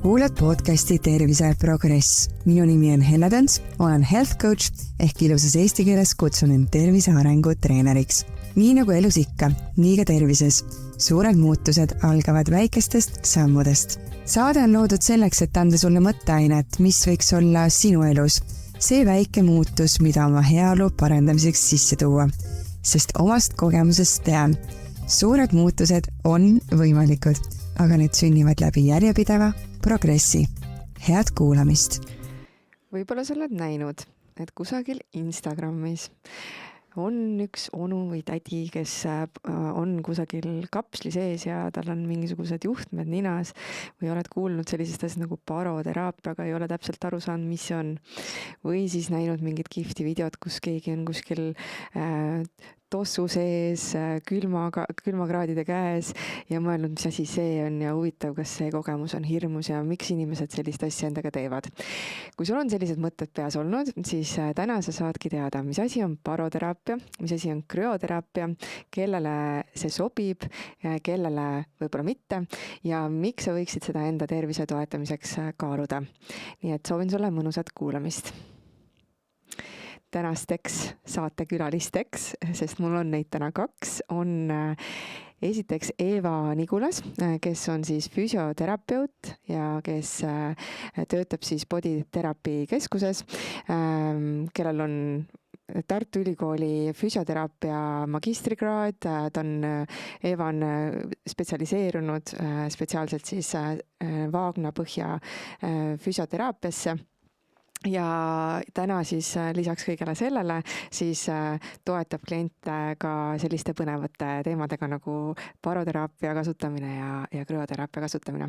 kuulad podcasti Tervise Progress. Minu nimi on Helle Tants, olen health coach ehk ilusas eesti keeles kutsun end tervise arengu treeneriks. Nii nagu elus ikka, nii ka tervises. Suured muutused algavad väikestest sammudest. Saade on loodud selleks, et anda sulle mõtteainet, mis võiks olla sinu elus. See väike muutus, mida oma heaolu parendamiseks sisse tuua. Sest omast kogemusest tean, suured muutused on võimalikud, aga need sünnivad läbi järjepideva progressi. Head kuulamist! Võib-olla sa oled näinud, et kusagil Instagramis on üks onu või tädi, kes on kusagil kapsli sees ja tal on mingisugused juhtmed ninas või oled kuulnud sellisest asjast nagu baroteraapia, aga ei ole täpselt aru saanud, mis see on. Või siis näinud mingit kihvti videot, kus keegi on kuskil tossu sees, külmakraadide käes ja mõelnud, mis asi see on ja huvitav, kas see kogemus on hirmus ja miks inimesed sellist asja endaga teevad. Kui sul on sellised mõtted peas olnud, siis täna sa saadki teada, mis asi on baroteraapia, mis asi on krüoteraapia, kellele see sobib, kellele võib-olla mitte ja miks sa võiksid seda enda tervise toetamiseks kaaluda. Nii et soovin sulle mõnusat kuulamist. Tänasteks saatekülalisteks, sest mul on neid täna kaks, on esiteks Eva Nigulas, kes on siis füsioterapeut ja kes töötab siis Body Therapy keskuses, kellel on Tartu Ülikooli füsioteraapia magistrikraad, Eva on spetsialiseerunud spetsiaalselt siis vaagnapõhja füsioteraapiasse. Ja täna siis lisaks kõigele sellele siis toetab kliente ka selliste põnevate teemadega nagu baroteraapia kasutamine ja krüoteraapia kasutamine.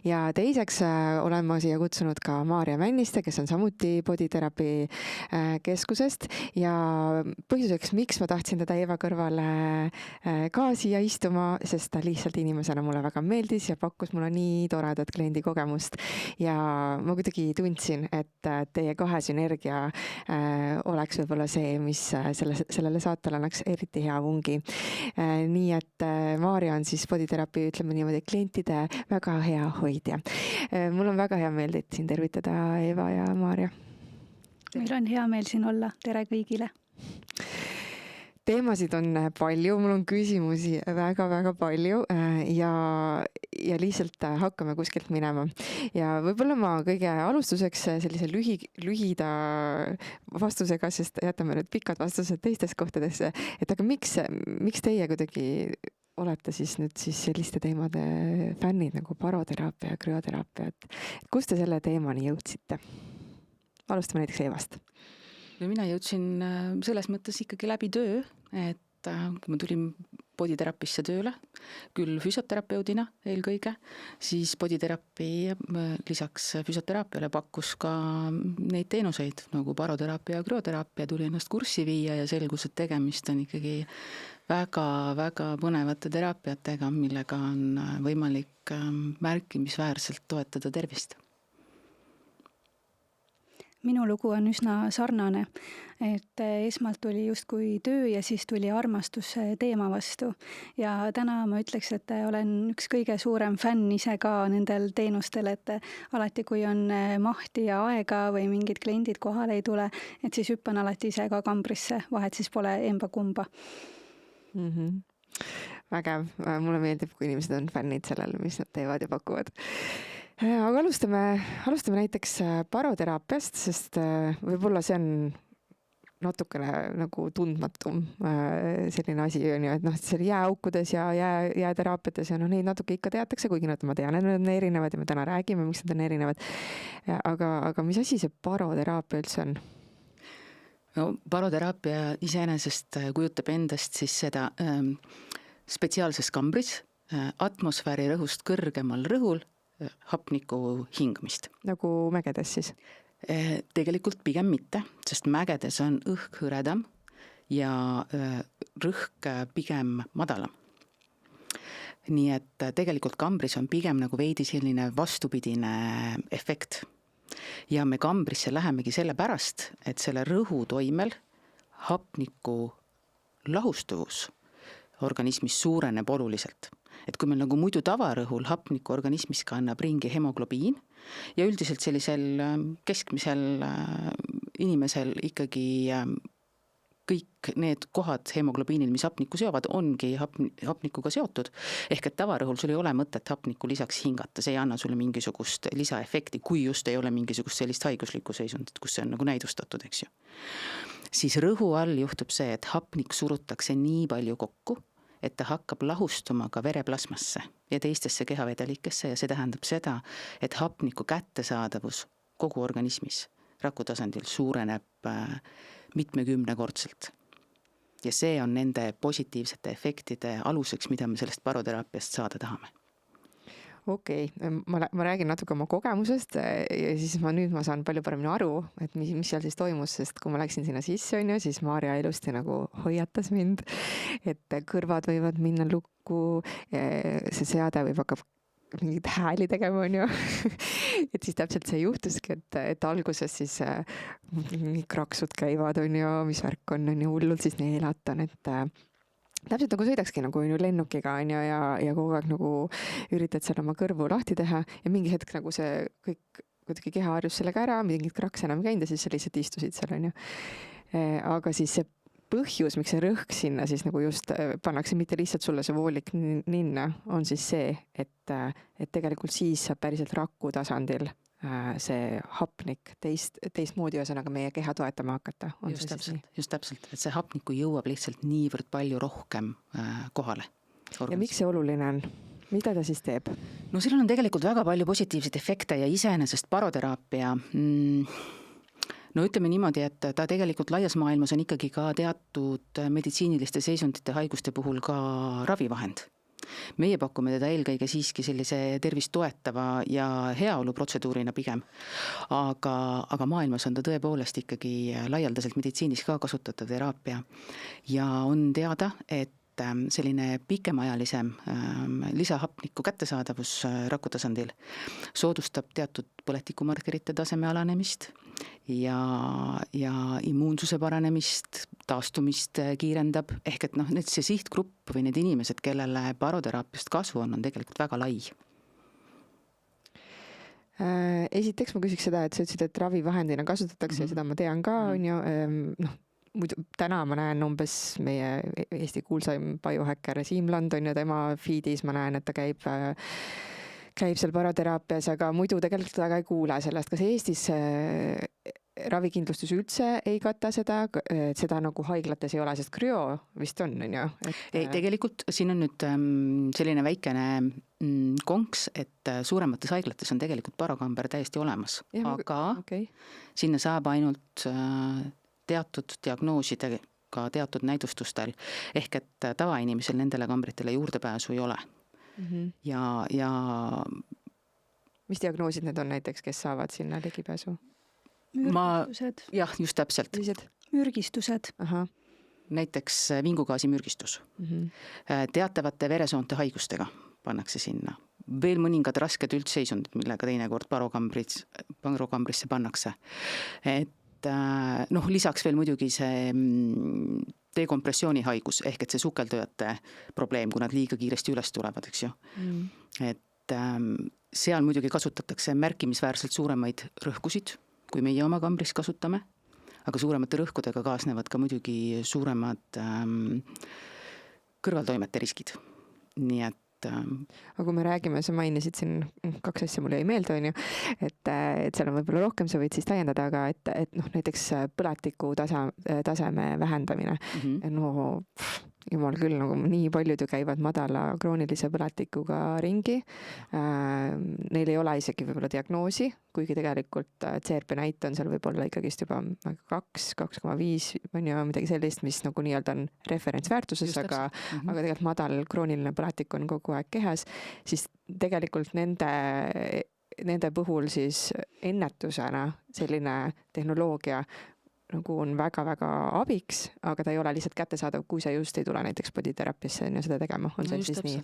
Ja teiseks olen ma siia kutsunud ka Maarja Männiste, kes on samuti Body Therapy keskusest ja põhjuseks, miks ma tahtsin teda Eva kõrvale ka siia istuma, sest ta lihtsalt inimesena mulle väga meeldis ja pakkus mulle nii toredat kliendi kogemust ja ma kuidagi tundsin, et teie kahe sünergia oleks võib-olla see, mis sellele saatele annaks eriti hea vungi. Nii et Maarja on siis Body Therapy, ütleme niimoodi, klientide väga hea hoidja. Mul on väga hea meel teid siin tervitada, Eva ja Maarja. Meil on hea meel siin olla. Tere kõigile! Teemasid on palju, mul on küsimusi väga-väga palju ja lihtsalt hakkame kuskilt minema. Ja võib-olla ma kõige alustuseks sellise lühida vastusega, sest jätame nüüd pikad vastused teistes kohtades, et aga miks teie kuidagi olete siis nüüd siis selliste teemade fännid nagu baroteraapia ja krüoteraapia, et kust te selle teemani jõudsite? Alustame näiteks Evast. No mina jõudsin selles mõttes ikkagi läbi töö, et kui ma tulin Body Therapysse tööle, küll füsioterapeudina eelkõige, siis Body Therapy lisaks füsioteraapiale pakkus ka neid teenuseid nagu baroteraapia ja krüoteraapia, tuli ennast kurssi viia ja selgus, et tegemist on ikkagi väga-väga põnevate teraapiatega, millega on võimalik märkimisväärselt toetada tervist. Minu lugu on üsna sarnane, et esmalt tuli justkui töö ja siis tuli armastus teema vastu. Ja täna ma ütleks, et olen üks kõige suurem fänn ise ka nendel teenustel, et alati kui on mahti ja aega või mingid kliendid kohale ei tule, et siis hüppan alati ise ka kambrisse, vahet siis pole emba kumba. Vägev, mulle meeldib, kui inimesed on fännid sellele, mis nad teevad ja pakuvad. Aga alustame näiteks baroteraapiast, sest võib-olla see on natukene nagu tundmatum selline asi, et seal jääaukudes ja jääteraapiates ja neid natuke ikka teatakse, kuigi ma tean, et need on erinevad ja me täna räägime, miks need on erinevad. Aga mis asi see baroteraapia üldse on? No, baroteraapia iseenesest kujutab endast siis seda spetsiaalses kambris atmosfääri rõhust kõrgemal rõhul hapniku hingmist. Nagu mägedes siis? Tegelikult pigem mitte, sest mägedes on õhk hõredam ja rõhk pigem madalam. Nii et tegelikult kambris on pigem nagu veidi selline vastupidine efekt. Ja me kambrisse lähemegi selle pärast, et selle rõhu toimel hapniku lahustuvus organismis suureneb oluliselt. et kui meil nagu muidu tavarõhul hapniku organismis kannab ringi hemoglobiin ja üldiselt sellisel keskmisel inimesel ikkagi kõik need kohad hemoglobiinil, mis hapnikku seovad, ongi hapnikuga seotud. Ehk et tavarõhul sul ei ole mõtet hapnikku lisaks hingata, see ei anna sulle mingisugust lisaefekti, kui just ei ole mingisugust sellist haiguslikku seisundit, kus see on nagu näidustatud, eks ju. Siis rõhu all juhtub see, et hapnik surutakse nii palju kokku, et ta hakkab lahustuma ka vereplasmasse ja teistesse kehavedelikesse ja see tähendab seda, et hapniku kättesaadavus kogu organismis raku tasandil suureneb mitmekümnekordselt. Ja see on nende positiivsete efektide aluseks, mida me sellest baroteraapiast saada tahame. Okei, ma räägin natuke oma kogemusest ja siis ma saan palju paremini aru, et mis seal siis toimus, sest kui ma läksin sinna sisse, siis Maarja ilusti nagu hoiatas mind, et kõrvad võivad minna lukku, see seade võib hakkab mingid hääli tegema, on ju. Et siis täpselt see juhtuski, et alguses siis kraksud käivad, on ju, mis värk on ju hullult siis neelatan, et täpselt nagu sõidakski nagu lennukiga, on ju, ja kogu aeg nagu üritad seal oma kõrvu lahti teha ja mingi hetk nagu see kõik kuidagi keha harjus sellega ära, mingid kraks enam käinud ja siis sa lihtsalt istusid seal, on ju. Aga siis see põhjus, miks see rõhk sinna siis nagu just pannakse mitte lihtsalt sulle see voolik ninna, on siis see, et tegelikult siis saab päriselt raku tasandil see hapnik teistmoodi ühesõnaga meie keha toetama hakata. Just täpselt, et see hapniku jõuab lihtsalt niivõrd palju rohkem kohale. Ja miks see oluline on? Mida ta siis teeb? No sellel on tegelikult väga palju positiivseid efekte ja iseenesest baroteraapia no ütleme niimoodi, et ta tegelikult laias maailmas on ikkagi ka teatud meditsiiniliste seisundite haiguste puhul ka ravivahend. Meie pakume teda eelkõige siiski sellise tervist toetava ja heaolu protseduurina pigem. Aga maailmas on ta tõepoolest ikkagi laialdaselt meditsiinis ka kasutatav teraapia. Ja on teada, et selline pikemaajalisem lisahapniku kättesaadavus raku tasandil soodustab teatud põletikumarkerite taseme alanemist ja immuunsuse paranemist, taastumist kiirendab. Ehk et need see sihtgrupp või need inimesed, kellele baroteraapiast kasu on tegelikult väga lai. Esiteks ma küsiks seda, et sa ütlesid, et ravivahendina kasutatakse ja seda ma tean ka, on ju, muidu täna ma näen umbes meie Eesti kuulsaim biohacker Siim Land on ja tema feedis ma näen, et ta käib seal baroteraapias, aga muidu tegelikult väga ei kuule sellest. Kas Eestis ravikindlustus üldse ei kata seda nagu haiglates ei ole, sest krüo vist on ju? Ei, tegelikult siin on nüüd selline väikene konks, et suuremates haiglates on tegelikult barokamber täiesti olemas, aga sinna saab ainult teatud diagnoosidega teatud näidustustel, ehk et tavainimesel nendele kambritele juurdepääsu ei ole. Ja mis diagnoosid need on näiteks, kes saavad sinna ligipääsu? Mürgistused. Jah, just täpselt. Mürgistused. Näiteks vingugaasimürgistus. Teatavate veresoonte haigustega pannakse sinna. Veel mõningad rasked üldseisundid, millega teinekord barokambrisse pannakse. Et lisaks veel muidugi see dekompressiooni haigus, ehk et see sukeldujate probleem, kui nad liiga kiiresti üles tulevad, eks ju. Et seal muidugi kasutatakse märkimisväärselt suuremaid rõhkusid, kui meie oma kambris kasutame, aga suuremate rõhkudega kaasnevad ka muidugi suuremad kõrvaltoimete riskid. Nii et aga kui me räägime, sa mainisid siin 2 asja mulle ei meelde, on ju, et seal on võib-olla rohkem, sa võid siis täiendada, aga et näiteks põletiku taseme vähendamine. Jumal küll, nagu nii paljud ju käivad madala kroonilise põletikuga ringi. Neil ei ole isegi võib-olla diagnoosi, kuigi tegelikult CRP näit on seal võib-olla ikkagist juba 2,5 on ju midagi sellist, mis nagu nii-öelda on referentsväärtuses, aga tegelikult madal krooniline põletik on kogu aeg kehas, siis tegelikult nende puhul siis ennetusena selline tehnoloogia nagu on väga-väga abiks, aga ta ei ole lihtsalt kättesaadav, kui sa just ei tule näiteks bodyteraapiasse ja seda tegema. On see siis nii?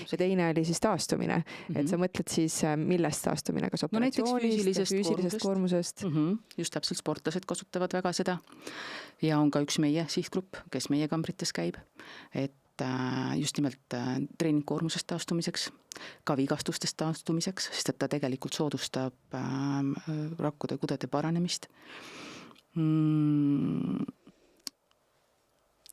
Ja teine oli siis taastumine. Et sa mõtled siis, millest taastumine, kas operatsioonist, füüsilisest koormusest? Just täpselt, sportlased kasutavad väga seda. Ja on ka üks meie sihtgrupp, kes meie kambrites käib. Et just nimelt treeningkoormusest taastumiseks, ka vigastustest taastumiseks, sest et ta tegelikult soodustab rakkude kudede paranemist.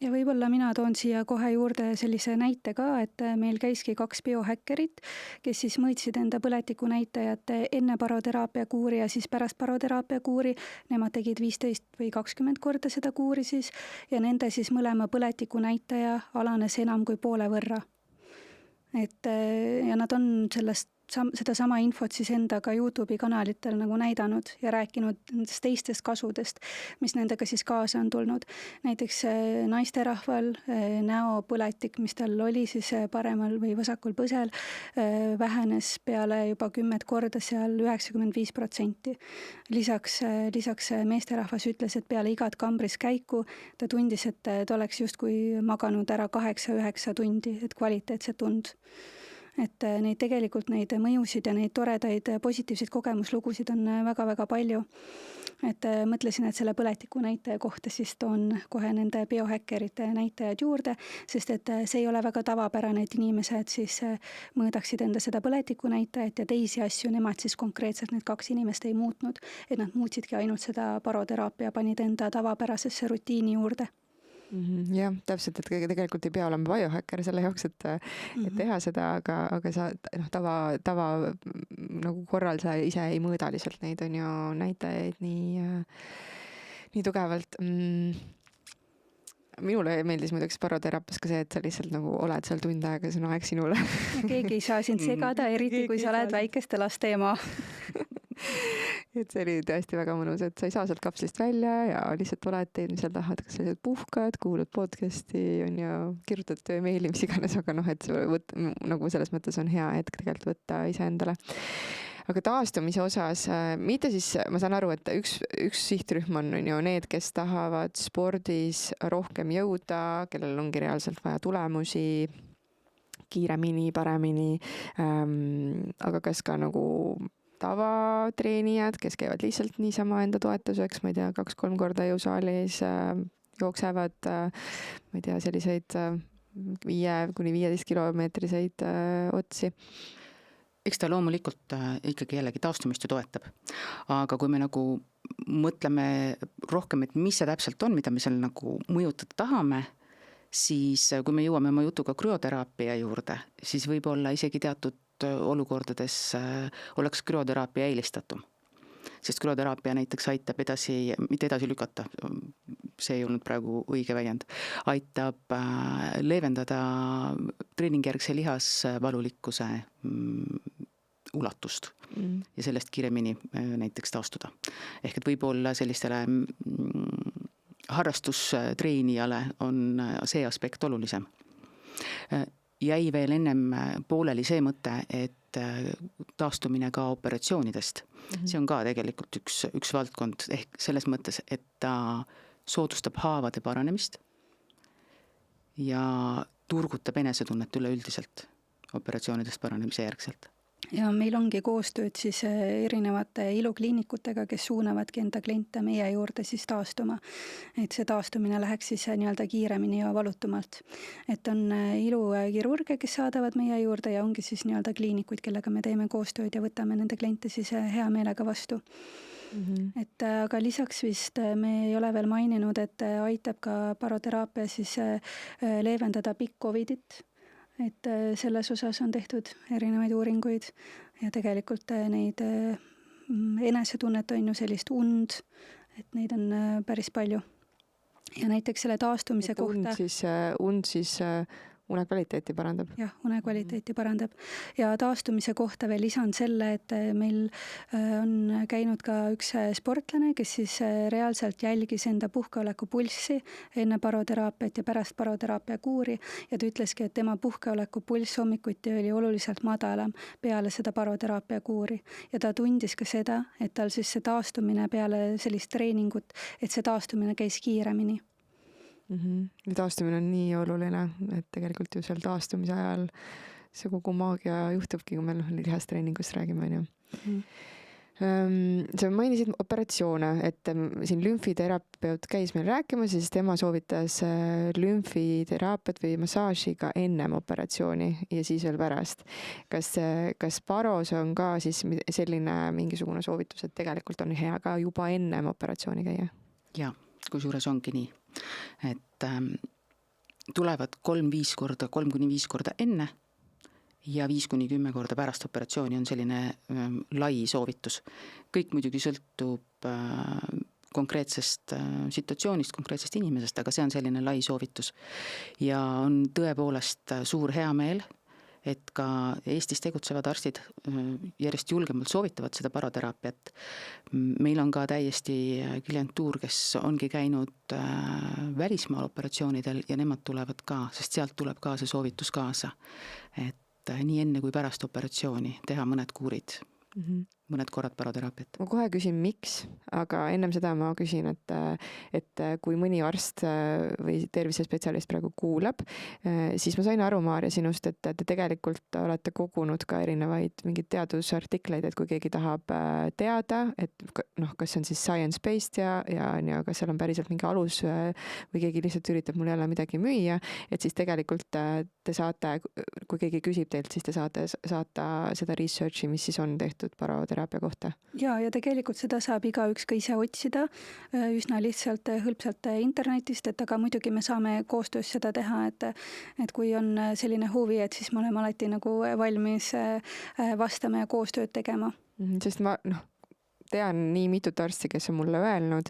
Ja võib-olla mina toon siia kohe juurde sellise näite ka, et meil käiski 2 biohäkkerit, kes siis mõõtsid enda põletiku näitajat enne baroteraapia kuuri ja siis pärast baroteraapia kuuri. Nemad tegid 15 või 20 korda seda kuuri siis ja nende siis mõlema põletiku näitaja alanes enam kui poole võrra. Ja nad on seda sama infot siis endaga YouTube'i kanalitel nagu näidanud ja rääkinud nendest teistest kasudest, mis nendega siis kaasa on tulnud. Näiteks naisterahval näopõletik, mis tal oli siis paremal või vasakul põsel, vähenes peale juba 10 korda seal 95%. Lisaks meesterahvas ütles, et peale igat kambris käiku ta tundis, et ta oleks justkui maganud ära 8-9 tundi, et kvaliteetset tund. Et neid mõjusid ja neid toredaid positiivseid kogemuslugusid on väga-väga palju. Et mõtlesin, et selle põletiku näitaja kohta siis toon kohe nende biohäkkerite näitajad juurde, sest et see ei ole väga tavapärane, et inimesed siis mõõdaksid enda seda põletiku näitajat ja teisi asju, nemad siis konkreetselt need 2 inimest ei muutnud, et nad muutsidki ainult seda baroteraapia, panid enda tavapärasesse rutiini juurde. Jah, täpselt, et tegelikult ei pea olema biohäkker selle jaoks, et teha seda, aga sa tava nagu korral sa ise ei mõõda lihtsalt neid on ju näitajaid nii tugevalt. Minule meeldis muidugi baroteraapias ka see, et sa lihtsalt nagu oled seal tund aega, see on aeg sinule. Ja keegi ei saa sind segada, eriti kui sa oled väikeste laste ema. Et see oli tõesti väga mõnus, et sa ei saa sealt kapslist välja ja lihtsalt oled teed, mis seal tahad, kas sa lihtsalt puhkad, kuulad podcasti, on ju, kirjutad töömeili, mis iganes, aga et nagu selles mõttes on hea hetk tegelikult võtta iseendale. Aga taastumise osas, mitte siis, ma saan aru, et üks sihtrühm on ju need, kes tahavad spordis rohkem jõuda, kellel ongi reaalselt vaja tulemusi, kiiremini, paremini, aga kas ka nagu tavatreenijad, kes käivad lihtsalt niisama enda toetuseks, ma ei tea, 2-3 korda jõusaalis, jooksevad, ma ei tea, selliseid 5-15 kilomeetriseid otsi. Eks ta loomulikult ikkagi jällegi taastumist ju toetab. Aga kui me nagu mõtleme rohkem, et mis see täpselt on, mida me seal nagu mõjutada tahame, siis kui me jõuame oma jutuga krüoteraapia juurde, siis võib-olla isegi teatud olukordades oleks krüoteraapia eelistatum. Sest krüoteraapia näiteks aitab mitte edasi lükata, see ei olnud praegu õige väljend, aitab leevendada treeningjärgse lihasvalulikkuse ulatust ja sellest kiiremini näiteks taastuda. Ehk et võib-olla sellistele harrastustreenijale on see aspekt olulisem. Jäi veel ennem pooleli see mõte, et taastumine ka operatsioonidest. See on ka tegelikult üks valdkond, ehk selles mõttes, et ta soodustab haavade paranemist ja turgutab enesetunnet üleüldiselt operatsioonidest paranemise järgselt. Ja meil ongi koostööd siis erinevate ilukliinikutega, kes suunavadki enda kliente meie juurde siis taastuma. Et see taastumine läheks siis nii-öelda kiiremini ja valutumalt. Et on ilukirurge, kes saadavad meie juurde ja ongi siis nii-öelda kliinikuid, kellega me teeme koostööd ja võtame nende kliente siis hea meelega vastu. Et aga lisaks vist me ei ole veel maininud, et aitab ka baroteraapia siis leevendada pikk-covidit. Et selles osas on tehtud erinevaid uuringuid ja tegelikult neid enesetunnet on ju sellist und, et neid on päris palju. Ja näiteks selle taastumise kohta... Und siis unekvaliteeti parandab. Jah, unekvaliteeti parandab. Ja taastumise kohta veel lisan selle, et meil on käinud ka üks sportlane, kes siis reaalselt jälgis enda puhkeoleku pulssi enne baroteraapiat ja pärast baroteraapia kuuri ja ta ütleski, et tema puhkeoleku pulss hommikuti oli oluliselt madalam peale seda baroteraapia kuuri ja ta tundis ka seda, et tal siis see taastumine peale sellist treeningut, et see taastumine käis kiiremini. Taastumine on nii oluline, et tegelikult ju seal taastumise ajal see kogu maagia juhtubki, kui me lihastreeningust räägime. Sa mainisid operatsioone, et siin lümfiterapeut käis meil rääkimas ja siis tema soovitas lümfiteraapiat või massaaži ka ennem operatsiooni ja siis veel pärast. Kas paros on ka siis selline mingisugune soovitus, et tegelikult on hea ka juba ennem operatsiooni käia? Ja, kusjuures ongi nii, et tulevad 3-5 korda enne ja 5-10 korda pärast operatsiooni on selline lai soovitus. Kõik muidugi sõltub konkreetsest situatsioonist, konkreetsest inimesest, aga see on selline lai soovitus. Ja on tõepoolest suur heameel, et ka Eestis tegutsevad arstid järjest julgemalt soovitavad seda baroteraapiat. Meil on ka täiesti klientuur, kes ongi käinud välismaal operatsioonidel ja nemad tulevad ka, sest sealt tuleb ka see soovitus kaasa. Et nii enne kui pärast operatsiooni teha mõned kuurid, mõned korrad baroteraapiat. Ma kohe küsin, miks, aga ennem seda ma küsin, et kui mõni arst või tervisespetsialist praegu kuulab, siis ma sain aru, Maarja, sinust, et te tegelikult olete kogunud ka erinevaid mingeid teadusartikleid, et kui keegi tahab teada, et kas on siis science-based ja kas seal on päriselt mingi alus või keegi lihtsalt üritab mul jälle midagi müüa, et siis tegelikult te saate, kui keegi küsib teilt, siis te saate saata seda researchi, mis siis on tehtud baroteraapia kohta. Ja tegelikult seda saab igaüks ka ise otsida üsna lihtsalt hõlpsalt internetist, et aga muidugi me saame koostöös seda teha, et kui on selline huvi, et siis me oleme alati nagu valmis vastama ja koostööd tegema. Sest ma tean nii mitut arsti, kes on mulle öelnud,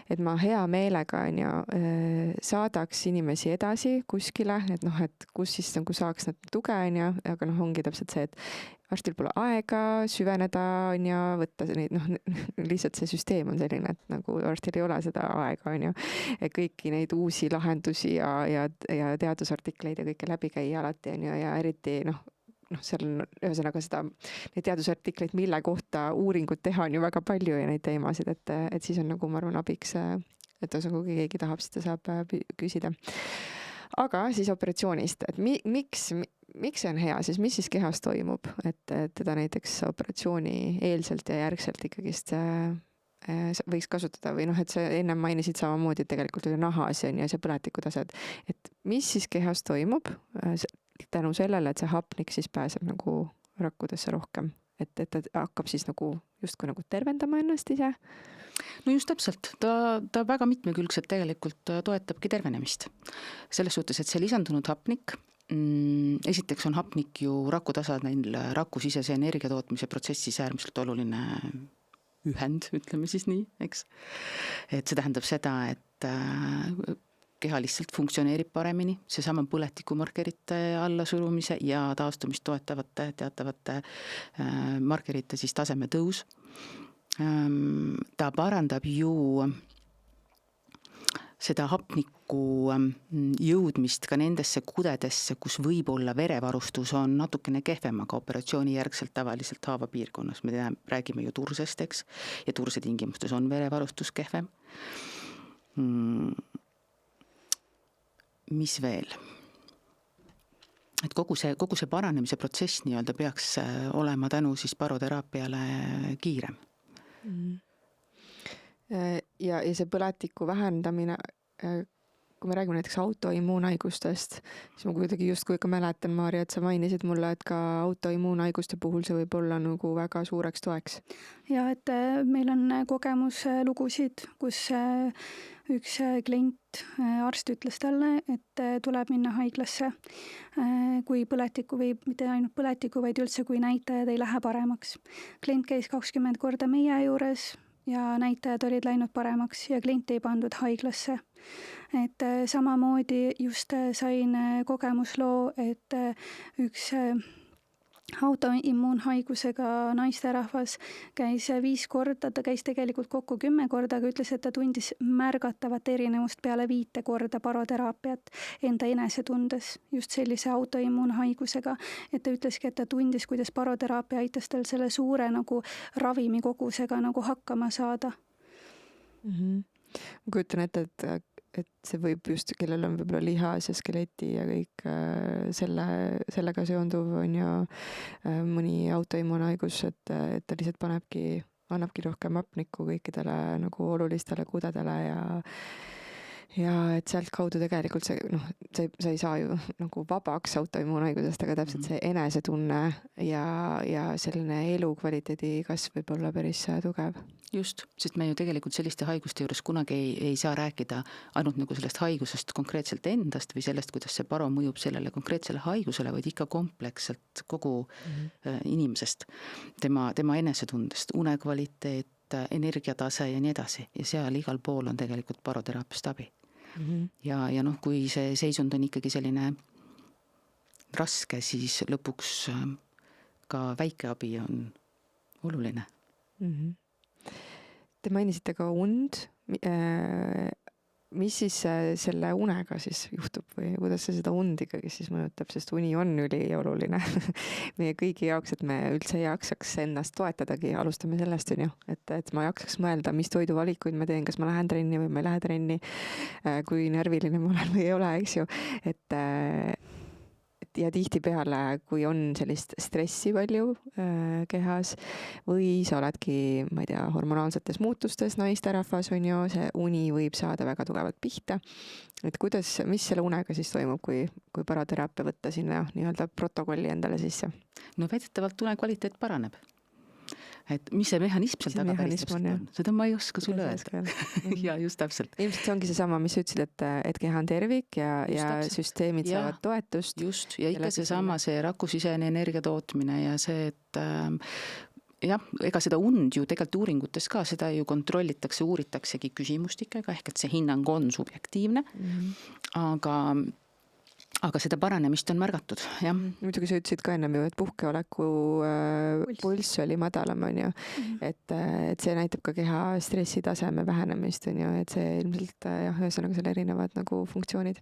et ma hea meelega saadaks inimesi edasi kuskile, et kus siis nagu saaks nad tuge, aga ongi täpselt see, et arstil pole aega süveneda, võtta neid, lihtsalt see süsteem on selline, et nagu arstil ei ole seda aega, kõiki neid uusi lahendusi ja teadusartikleid ja kõike läbi käia alati, ja eriti, seal on ühesõnaga neid teadusartikleid, mille kohta uuringut teha on ju väga palju ja neid teemasid, et siis on nagu, ma arvan, abiks, et kui keegi tahab, siis ta saab küsida. Aga siis operatsioonist, et miks see on hea, siis mis siis kehas toimub, et teda näiteks operatsiooni eelselt ja järgselt ikkagist võiks kasutada või et sa ennem mainisid samamoodi, et tegelikult oli nahas ja see põletikutased, et mis siis kehas toimub tänu sellele, et see hapnik siis pääseb nagu rakkudesse rohkem, et ta hakkab siis justkui tervendama ennast ise? No just täpselt, ta väga mitmekülgselt tegelikult toetabki tervenemist. Selles suhtes, et see lisandunud hapnik, esiteks on hapnik ju rakutasadel rakusisese energiatootmise protsessis äärmiselt oluline ühend, ütleme siis nii, eks. Et see tähendab seda, et keha lihtsalt funktsioneerib paremini, seesama põletikumarkerite allasurumise ja taastumist toetavate teatavate markerite siis taseme tõus. Ta parandab ju seda hapniku jõudmist ka nendesse kudedesse, kus võib-olla verevarustus on natukene kehvem, aga operatsiooni järgselt tavaliselt haavapiirkonnas. Me räägime ju tursest, eks, ja turse tingimustes on verevarustus kehvem. Mis veel? Et kogu see paranemise protsess peaks olema tänu siis baroteraapiale kiirem. Ja see põletiku vähendamine, kui me räägime näiteks autoimmuunhaigustest, siis ma kuidagi justkui ka mäletan, Maarja, et sa mainisid mulle, et ka autoimmuunhaiguste puhul see võib olla nagu väga suureks toeks. Ja et meil on kogemuslugusid, kus üks klient, arst ütles talle, et tuleb minna haiglasse, kui põletiku või mitte ainult põletiku, vaid üldse kui näitajad ei lähe paremaks. Klient käis 20 korda meie juures ja näitajad olid läinud paremaks ja klient ei pandud haiglasse. Et samamoodi just sain kogemusloo, et üks autoimmuunhaigusega naisterahvas käis 5 korda, ta käis tegelikult kokku 10 korda, aga ütles, et ta tundis märgatavat erinevust peale 5 korda baroteraapiat enda enesetundes just sellise autoimmuunhaigusega, et ta ütleski, et ta tundis, kuidas baroteraapia aitas tal selle suure nagu ravimikogusega nagu hakkama saada. Ma kujutan ette, et see võib just, kellel on võib-olla lihas ja skeleti ja kõik sellega seonduv on ja mõni autoimmuunhaigus, et ta lihtsalt panebki annabki rohkem hapnikku kõikidele nagu olulistele kudedele ja et sealt kaudu tegelikult see, sa ei saa ju nagu vabaks autoimmuunhaigusest, aga täpselt see enesetunne ja selline elukvaliteedi kasv võib olla päris tugev. Just, sest me ju tegelikult selliste haiguste juures kunagi ei saa rääkida ainult nagu sellest haigusest konkreetselt endast või sellest, kuidas see paro mõjub sellele konkreetsele haigusele, vaid ikka kompleksselt kogu inimesest, tema enesetundest, unekvaliteet, energiatase ja nii edasi. Ja seal igal pool on tegelikult paroteraapiast abi. Ja kui see seisund on ikkagi selline raske, siis lõpuks ka väike abi on oluline. Te mainisite ka und. Mis siis selle unega siis juhtub või kuidas see seda und ikkagi siis mõjutab, sest uni on ülioluline meie kõigi jaoks, et me üldse jaksaks ennast toetadagi, alustame sellest, et ma jaksaks mõelda, mis toiduvalikuid ma teen, kas ma lähen trenni või ma ei lähe trenni, kui närviline ma olen või ei ole, eks ju, ja tihtipeale, kui on sellist stressi palju kehas või sa oledki, ma ei tea, hormonaalsetes muutustes naisterahvas on ju, see uni võib saada väga tugevalt pihta. Et mis selle unega siis toimub, kui paroteraapia võtta sinna nii-öelda protokolli endale sisse? No väidetavalt une kvaliteet paraneb. Et mis see mehhanism seal taga päris täpselt on? Seda ma ei oska sulle öelda. Ja just täpselt. Ilmselt see ongi seesama, mis ütlesid, et keha on tervik ja süsteemid saavad toetust. Just, ja ikka seesama see rakusisene energia tootmine ja see, et ega seda und ju tegelikult uuringutes ka, seda ju kontrollitakse, uuritaksegi küsimustikega, ehk et see hinnang on subjektiivne, aga seda paranemist on märgatud, jah. Muidugi sa ütlesid ka ennem ju, et puhkeoleku pulss oli madalam, on ju. Et see näitab ka keha stressitaseme vähenemist, on ju, et see ilmselt, ühesõnaga seal erinevad nagu funktsioonid.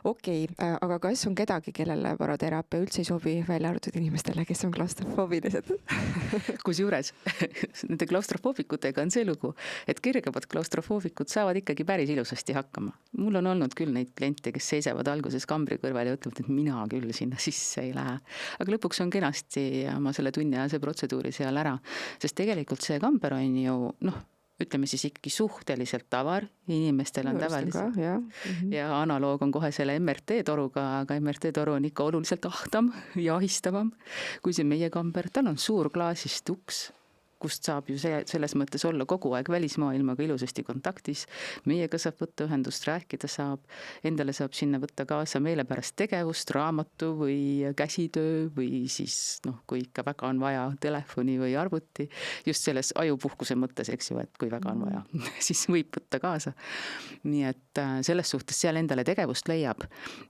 Okei, aga kas on kedagi, kellele paroteraapia üldse ei sobi, välja arvatud inimestele, kes on klaustrofoobilised? Kusjuures nende klaustrofoobikutega on see lugu, et kergemad klaustrofoobikud saavad ikkagi päris ilusasti hakkama. Mul on olnud küll neid kliente, kes seisavad alguses kambri kõrval ja ütlevad, et mina küll sinna sisse ei lähe. Aga lõpuks on kenasti ma selle tunniajase protseduuri seal ära, sest tegelikult see kamber on ju, ütleme siis ikkagi suhteliselt tavar, inimestel on tavaliselt ja analoog on kohe selle MRT-toruga, aga MRT-toru on ikka oluliselt ahtam ja ahistavam kui see meie kamber. Tal on suur klaasist uks, kust saab ju selles mõttes olla kogu aeg välismaailmaga ilusasti kontaktis. Meiega saab võtta ühendust, rääkida saab, endale saab sinna võtta kaasa meelepärast tegevust, raamatu või käsitöö või siis, kui ikka väga on vaja telefoni või arvuti, just selles ajupuhkuse mõttes, eks ju, et kui väga on vaja, siis võib võtta kaasa. Nii et selles suhtes seal endale tegevust leiab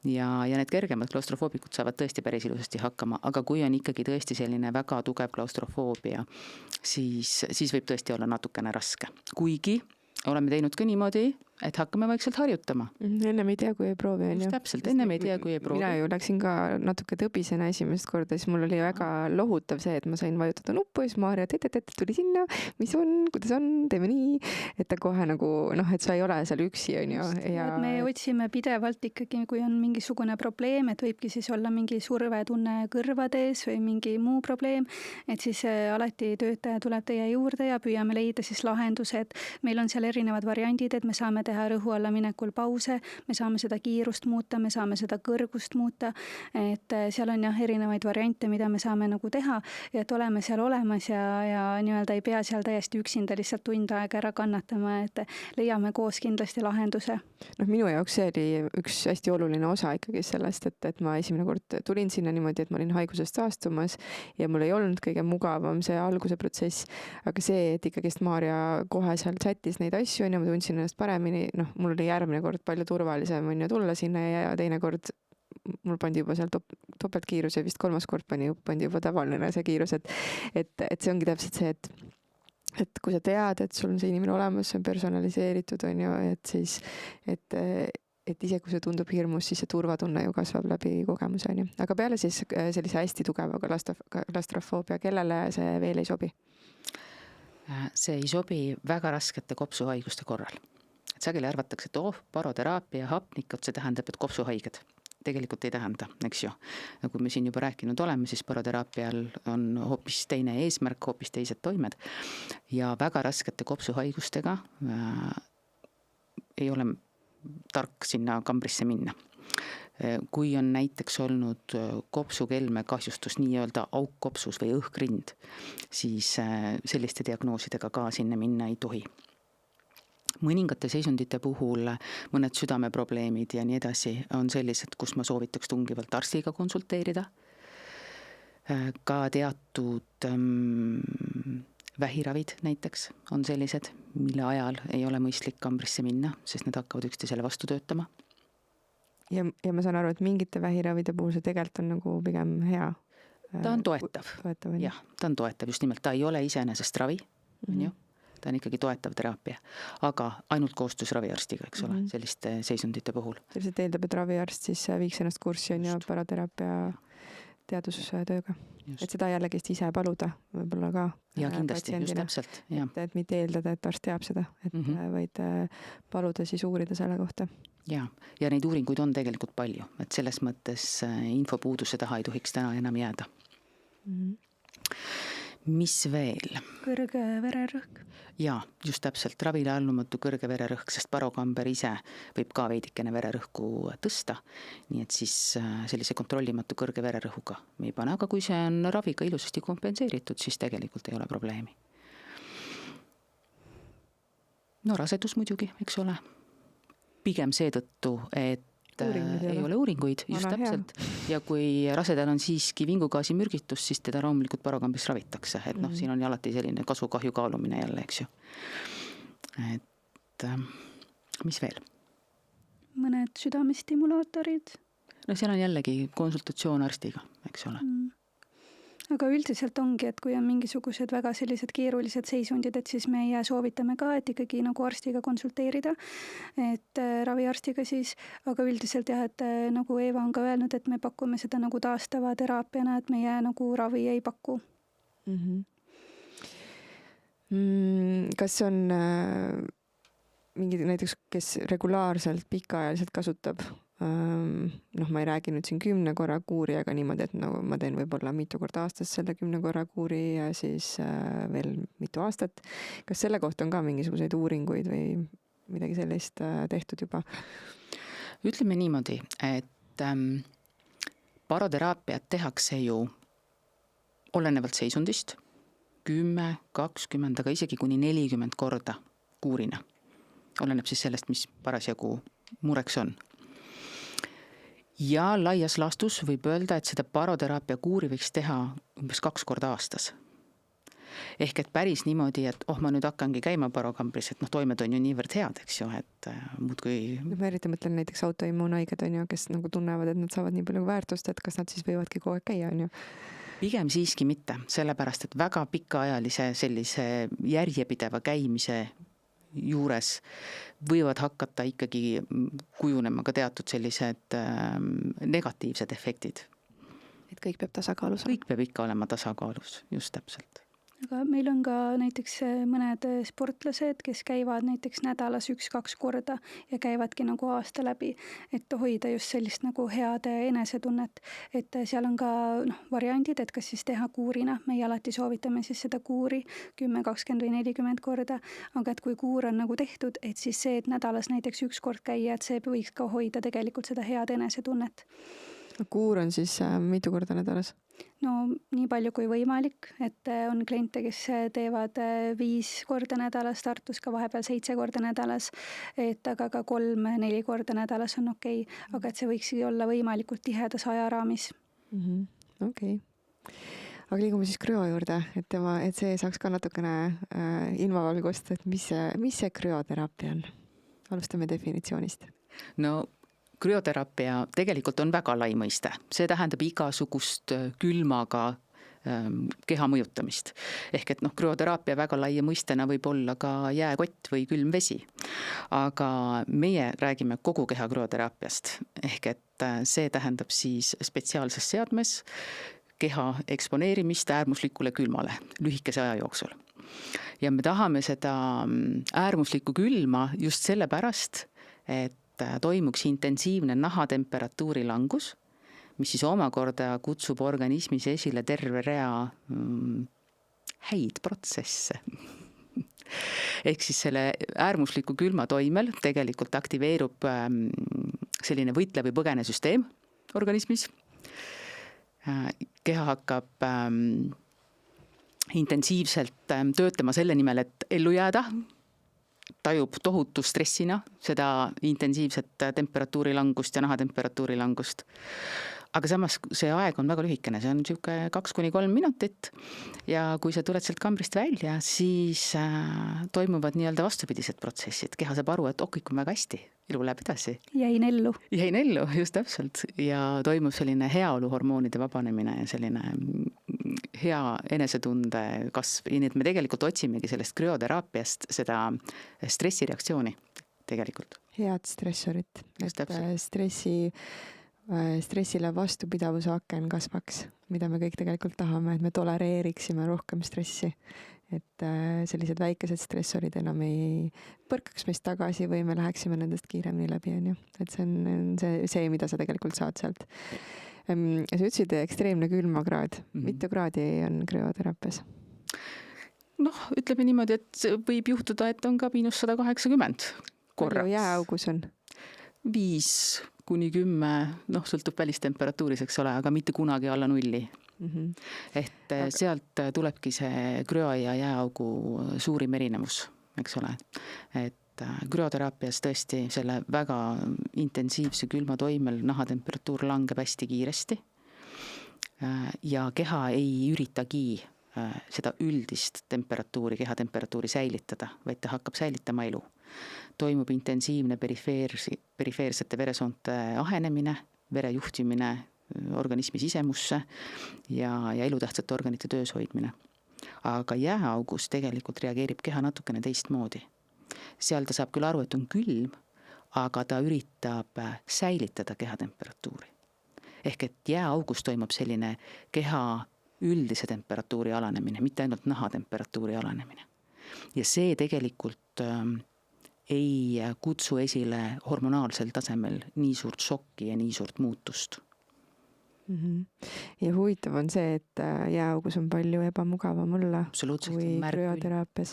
ja need kergemad klaustrofoobikud saavad tõesti päris ilusasti hakkama, aga kui on ikkagi tõesti selline väga tugev klaustrofoobia, siis võib tõesti olla natukene raske. Kuigi oleme teinud ka niimoodi, et hakkame vaikselt harjutama. Ennem ei tea, kui ei proovi. Just täpselt, ennem ei tea, kui ei proovi. Mina ju läksin ka natuke tõbisena esimest korda, siis mul oli väga lohutav see, et ma sain vajutada nuppu ja siis Maarja tuli sinna, mis on, kuidas on, teeme nii, et ta kohe nagu, et sa ei ole seal üksi, on ju. Ja me otsime pidevalt ikkagi, kui on mingisugune probleem, et võibki siis olla mingi survetunne kõrvades või mingi muu probleem, et siis alati töötaja tuleb teie juurde ja püüame leida siis lahendused. Meil on seal erinevad variandid, et me saame teha rõhu alla minekul pause, me saame seda kiirust muuta, me saame seda kõrgust muuta, et seal on erinevaid variante, mida me saame nagu teha, et oleme seal olemas ja nii-öelda ei pea seal täiesti üksinda lihtsalt tund aega ära kannatama, et leiame koos kindlasti lahenduse. Minu jaoks see oli üks hästi oluline osa ikkagi sellest, et ma esimene kord tulin sinna niimoodi, et ma olin haigusest taastumas ja mul ei olnud kõige mugavam see alguse protsess, aga see, et ikkagi Maarja kohe seal chattis neid asju ja ma tundsin ennast paremini, mul oli järgmine kord palju turvalisem on ju tulla sinna ja teine kord mul pandi juba seal topeltkiirus ja vist kolmas kord pandi juba tavaline see kiirus, et see ongi täpselt see, et kui sa tead, et sul on see inimene olemas, see on personaliseeritud, on ju, et siis, et ise, kui see tundub hirmus, siis see turvatunne ju kasvab läbi kogemuse, on ju. Aga peale siis sellise hästi tugeva klaustrofoobia, kellele see veel ei sobi? See ei sobi väga raskete kopsuhaiguste korral. Et sageli arvatakse, et paroteraapia ja hapnikut, see tähendab, et kopsuhaiged. tegelikult ei tähenda, eks ju. Nagu me siin juba rääkinud oleme, siis baroteraapial on hoopis teine eesmärk, hoopis teised toimed ja väga raskete kopsuhaigustega ei ole tark sinna kambrisse minna. Kui on näiteks olnud kopsukelme kahjustus, nii-öelda aukkopsus või õhkrind, siis selliste diagnoosidega ka sinna minna ei tohi. Mõningate seisundite puhul mõned südameprobleemid ja nii edasi on sellised, kus ma soovitaks tungivalt arstiga konsulteerida. Ka teatud vähiravid näiteks on sellised, mille ajal ei ole mõistlik kambrisse minna, sest need hakkavad üksteisele vastu töötama. Ja ma saan aru, et mingite vähiravide puhul see tegelikult on nagu pigem hea. Ta on toetav. Jah, ta on toetav, just nimelt ta ei ole iseenesest ravi, on ju. Ta on ikkagi toetav teraapia, aga ainult koostöös raviarstiga, eks ole, selliste seisundite puhul. Selliselt eeldab, et raviarst siis viiks ennast kurssi on ja barateraapia teadustööga. Et seda jällegist ise paluda võib-olla ka. Ja kindlasti, just täpselt. Et mitte eeldada, et arst teab seda, et võid paluda siis uurida selle kohta. Ja neid uuringuid on tegelikult palju, et selles mõttes infopuuduse taha ei tohiks täna enam jääda. Mis veel? Kõrge vererõhk. Ja, just täpselt, ravile allumatu kõrge vererõhk, sest barokamber ise võib ka veidikene vererõhku tõsta. Nii et siis sellise kontrollimatu kõrge vererõhuga me ei pane, aga kui see on raviga ilusasti kompenseeritud, siis tegelikult ei ole probleemi. No rasedus muidugi, eks ole. Pigem seetõttu, et ei ole uuringuid, just täpselt. Ja kui rasedal on siiski vingugaasi mürgitus, siis teda loomulikult barokambris ravitakse. Et siin on alati selline kasu-kahju kaalumine jälle, eks ju. Et mis veel? Mõned südamestimulaatorid. No seal on jällegi konsultatsioon arstiga, eks ole. Aga üldiselt ongi, et kui on mingisugused väga sellised keerulised seisundid, et siis meie soovitame ka, et ikkagi nagu arstiga konsulteerida, et raviarstiga siis, aga üldiselt jah, et nagu Eeva on ka öelnud, et me pakume seda nagu taastava teraapiana, et meie nagu ravi ei paku. Kas on mingid näiteks, kes regulaarselt pikaajaliselt kasutab ma ei räägi nüüd siin 10 korra kuuri, aga niimoodi, et nagu ma teen võib-olla mitu korda aastas selle 10 korra kuuri ja siis veel mitu aastat. Kas selle kohta on ka mingisuguseid uuringuid või midagi sellist tehtud juba? Ütleme niimoodi, et baroteraapiat tehakse ju olenevalt seisundist 10, 20, aga isegi kuni 40 korda kuurina. Oleneb siis sellest, mis parasjagu mureks on. Ja laias laastus võib öelda, et seda baroteraapia kuuri võiks teha umbes 2 korda aastas. Ehk et päris niimoodi, et ma nüüd hakkangi käima barokambris, et toimed on ju niivõrd head, eks ju, et muudkui... Ma eriti mõtlen näiteks autoimmuunaiged on ju, kes nagu tunnevad, et nad saavad nii palju väärtust, et kas nad siis võivadki kogu aeg käia, on ju? Pigem siiski mitte, sellepärast, et väga pikaajalise sellise järjepideva käimise juures võivad hakata ikkagi kujunema ka teatud sellised negatiivsed efektid. Et kõik peab tasakaalus. Kõik peab ikka olema tasakaalus, just täpselt. Aga meil on ka näiteks mõned sportlased, kes käivad näiteks nädalas 1-2 korda ja käivadki nagu aasta läbi, et hoida just sellist nagu head enesetunnet. Et seal on ka variandid, et kas siis teha kuurina. Meie alati soovitame siis seda kuuri 10, 20 või 40 korda, aga et kui kuur on nagu tehtud, et siis see, et nädalas näiteks 1 kord käia, et see võiks ka hoida tegelikult seda head enesetunnet. Kuur on siis mitu korda nädalas? No nii palju kui võimalik, et on kliente, kes teevad 5 korda nädalas, Tartus ka vahepeal 7 korda nädalas, et aga ka 3-4 korda nädalas on okei, aga et see võikski olla võimalikult tihedas ajaraamis. Okei. Aga liigume siis krüo juurde, et see saaks ka natukene ilmavalgust, et mis see krüoteraapia on? Alustame definitsioonist. No krüoteraapia tegelikult on väga lai mõiste. See tähendab igasugust külmaga keha mõjutamist. Ehk et krüoteraapia väga laia mõistena võib olla ka jääkott või külm vesi. Aga meie räägime kogu keha krüoteraapiast. Ehk et see tähendab siis spetsiaalses seadmes keha eksponeerimist äärmuslikule külmale lühikese aja jooksul. Ja me tahame seda äärmuslikku külma just sellepärast, et toimuks intensiivne nahatemperatuuri langus, mis siis omakorda kutsub organismis esile terve rea häid protsesse. Ehk siis selle äärmusliku külma toimel tegelikult aktiveerub selline võitle või põgene süsteem organismis. Keha hakkab intensiivselt töötama selle nimel, et ellu jääda, tajub tohutu stressina seda intensiivset temperatuuri langust ja nahatemperatuuri langust. Aga samas see aeg on väga lühikene, see on 2-3 minutit ja kui sa tuled sealt kambrist välja, siis toimuvad nii-öelda vastupidised protsessid. Keha saab aru, et kõik on väga hästi, elu läheb edasi. Jäin ellu, just täpselt. Ja toimub selline heaoluhormoonide vabanemine ja selline hea enesetunde kasv. Nii et me tegelikult otsimegi sellest krüoteraapiast seda stressireaktsiooni tegelikult. Head stressorit, et stressile vastupidavuse aken kasvaks, mida me kõik tegelikult tahame, et me tolereeriksime rohkem stressi, et sellised väikesed stressorid enam ei põrkaks meist tagasi või me läheksime nendest kiiremini läbi, on ju. Et see on see, mida sa tegelikult saad sealt. Sa ütlesid ekstreemne külmakraad. Mitu kraadi on krüoteraapias? Ütleme niimoodi, et võib juhtuda, et on ka -180 korraks. Palju jääaugus on? 5-10, sõltub välistemperatuuris, eks ole, aga mitte kunagi alla 0. Et sealt tulebki see krüo ja jääaugu suurim erinevus, eks ole. Et krüoteraapias tõesti selle väga intensiivse külma toimel nahatemperatuur langeb hästi kiiresti ja keha ei üritagi seda üldist temperatuuri, kehatemperatuuri säilitada, vaid ta hakkab säilitama elu. Toimub intensiivne perifeersete veresoonte ahenemine, vere juhtimine organismi sisemusse ja elutähtsate organite töös hoidmine. Aga jääaugus tegelikult reageerib keha natukene teistmoodi. Seal ta saab küll aru, et on külm, aga ta üritab säilitada kehatemperatuuri. Ehk et jääaugus toimub selline keha üldise temperatuuri alanemine, mitte ainult nahatemperatuuri alanemine. Ja see tegelikult ei kutsu esile hormonaalsel tasemel nii suurt šokki ja nii suurt muutust. Ja huvitav on see, et jääaugus on palju ebamugavam olla kui krüoteraapias.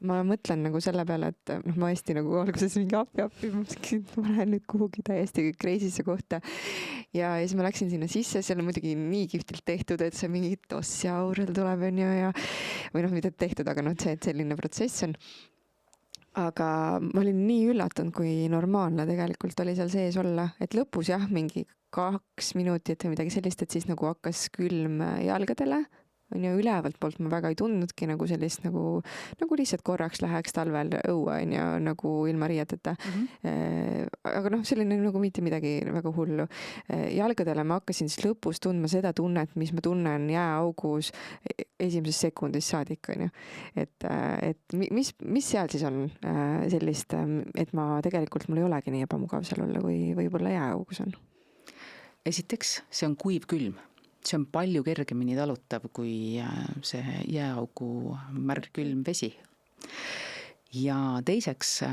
Ma mõtlen nagu selle peale, et ma hästi nagu alguses mingi appi, ma lähen nüüd kuhugi täiesti kreisisse kohta. Ja siis ma läksin sinna sisse, seal on muidugi nii kihvtilt tehtud, et see mingi tossiaurel tuleb või mida tehtud, aga see, et selline protsess on. Aga ma olin nii üllatunud, kui normaalne tegelikult oli seal sees olla, et lõpus mingi 2 minutit või midagi sellist, et siis nagu hakkas külm jalgadele, ülevalt poolt ma väga ei tundnudki nagu sellist nagu lihtsalt korraks läheks talvel õue, nagu ilma riieteta. Aga selline nagu mitte midagi väga hullu. Jalgadele ma hakkasin siis lõpus tundma seda tunnet, mis ma tunnen jääaugus esimesest sekundist saadik. Et mis seal siis on sellist, et ma tegelikult mul ei olegi nii ebamugav seal olla, kui võib-olla jääaugus on? Esiteks, see on kuiv külm. See on palju kergemini talutav kui see jääaugu märg külm vesi. Ja teiseks,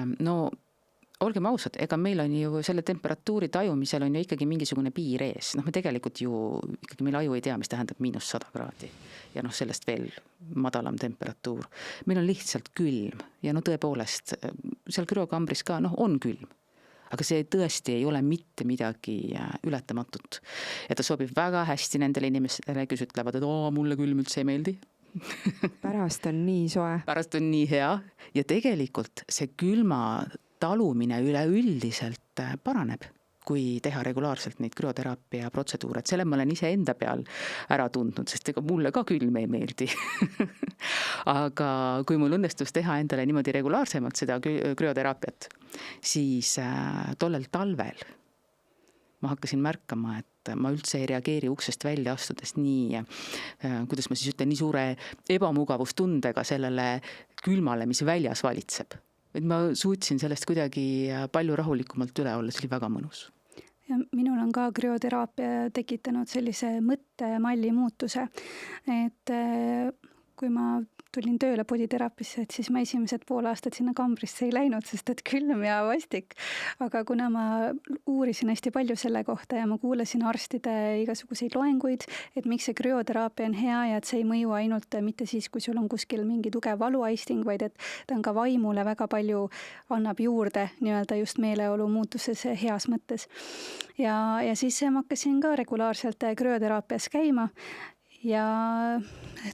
olgem ausad, ega meil on ju selle temperatuuri tajumisel on ju ikkagi mingisugune piir ees. Me tegelikult ju, ikkagi meil aju ei tea, mis tähendab -100 kraadi. Ja sellest veel madalam temperatuur. Meil on lihtsalt külm ja tõepoolest, seal krüokambris ka on külm. Aga see tõesti ei ole mitte midagi ületamatut. Ja ta sobib väga hästi nendele inimestele, kes ütlevad, et mulle külm üldse ei meeldi. Pärast on nii soe. Pärast on nii hea. Ja tegelikult see külma talumine üleüldiselt paraneb, kui teha regulaarselt neid krüoteraapia protseduure. Et selle ma olen ise enda peal ära tundnud, sest ega mulle ka külm ei meeldi. Aga kui mul õnnestus teha endale niimoodi regulaarsemalt seda krüoteraapiat, siis tollel talvel ma hakkasin märkama, et ma üldse ei reageeri uksest välja astudes nii, kuidas ma siis ütlen, nii suure ebamugavustundega sellele külmale, mis väljas valitseb. Et ma suutsin sellest kuidagi palju rahulikumalt üle olla, see oli väga mõnus. Ja minul on ka krüoteraapia tekitanud sellise mõttemalli muutuse, et kui ma tulin tööle poditeraapisse, et siis ma esimesed pool aastat sinna kambrisse ei läinud, sest et külm ja vastik. Aga kuna ma uurisin hästi palju selle kohta ja ma kuulasin arstide igasuguseid loenguid, et miks see krüoteraapia on hea ja et see ei mõju ainult mitte siis, kui sul on kuskil mingi tugev valuaisting, vaid et ta on ka vaimule väga palju annab juurde nii-öelda just meeleolu muutuses heas mõttes. Ja siis ma hakkasin ka regulaarselt krüoteraapias käima. Ja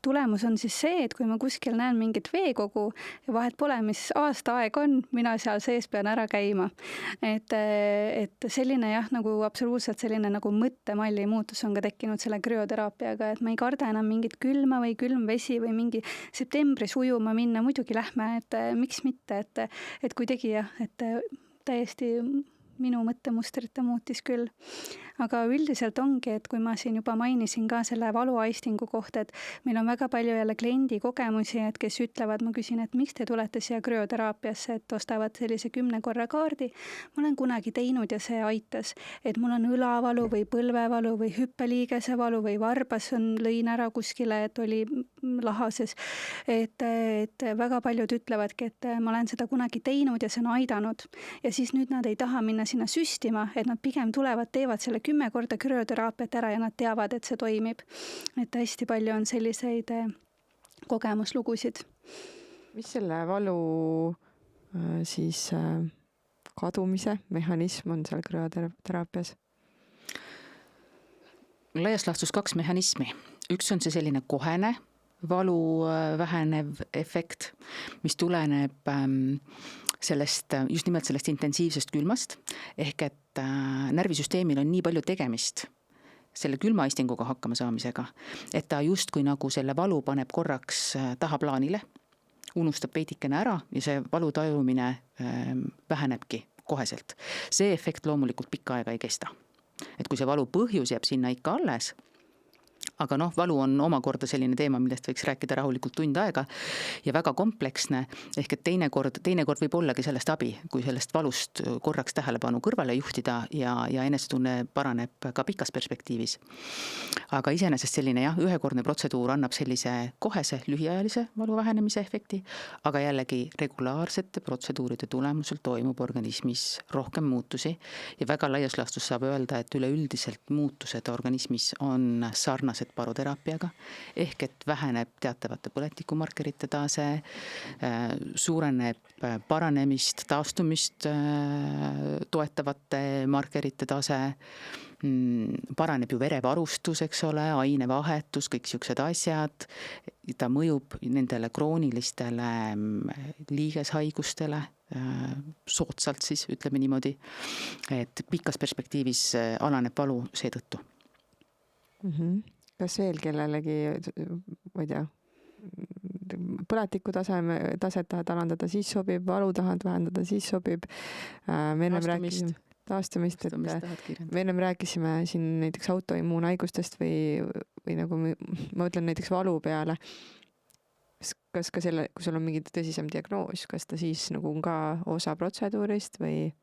tulemus on siis see, et kui ma kuskil näen mingit veekogu ja vahet pole, mis aasta aeg on, mina seal sees pean ära käima. Et selline jah, nagu absoluutselt selline nagu mõttemalli muutus on ka tekkinud selle krüoteraapiaga, et ma ei karda enam mingit külma või külm vesi või mingi septembris ujuma minna, muidugi lähme, et miks mitte, et kuidagi jah, et täiesti minu mõttemustrit ta muutis küll. Aga üldiselt ongi, et kui ma siin juba mainisin ka selle valuaistingu kohta, et meil on väga palju jälle kliendi kogemusi, et kes ütlevad, ma küsin, et miks te tulete siia krüoteraapiasse, et ostavad sellise 10 korra kaardi. Ma olen kunagi teinud ja see aitas, et mul on õlavalu või põlvevalu või hüppeliigese valu või varbas lõin ära kuskile, et oli lahases. Et väga paljud ütlevadki, et ma olen seda kunagi teinud ja see on aidanud. Ja siis nüüd nad ei taha minna sinna süstima, et nad pigem tulevad, teevad selle 10 korda krüoteraapiat ära ja nad teavad, et see toimib. Et hästi palju on selliseid kogemuslugusid. Mis selle valu siis kadumise mehhanism on seal krüoteraapias? Laias laastus 2 mehhanismi. Üks on see selline kohene valu vähenev efekt, mis tuleneb just nimelt sellest intensiivsest külmast, ehk et närvisüsteemil on nii palju tegemist selle külmaistinguga hakkama saamisega, et ta justkui nagu selle valu paneb korraks tahaplaanile, unustab veidikene ära ja see valu tajumine vähenebki koheselt. See efekt loomulikult pikka aega ei kesta. Et kui see valu põhjus jääb sinna ikka alles, aga valu on omakorda selline teema, millest võiks rääkida rahulikult tund aega ja väga kompleksne, ehk et teinekord võib ollagi sellest abi, kui sellest valust korraks tähelepanu kõrvale juhtida ja enesetunne paraneb ka pikas perspektiivis. Aga iseenesest selline ühekordne protseduur annab sellise kohese lühiajalise valu vähenemise efekti, aga jällegi regulaarsete protseduuride tulemusel toimub organismis rohkem muutusi ja väga laias laastus saab öelda, et üleüldiselt muutused organismis on sarnased baroteraapiaga, ehk et väheneb teatavate põletikumarkerite tase, suureneb paranemist, taastumist toetavate markerite tase, paraneb ju verevarustus, eks ole, ainevahetus, kõik siuksed asjad, ta mõjub nendele kroonilistele liigeshaigustele soodsalt siis, ütleme niimoodi, et pikas perspektiivis alaneb valu seetõttu. Kas veel kellelegi, ma ei tea, põletiku taset tahad alandada, siis sobib, valu tahad vähendada, siis sobib. Taastumist, et me ennem rääkisime siin näiteks autoimmuunhaigustest või nagu ma ütlen näiteks valu peale. Kas ka selle, kui sul on mingi tõsisem diagnoos, kas ta siis nagu on ka osa protseduurist või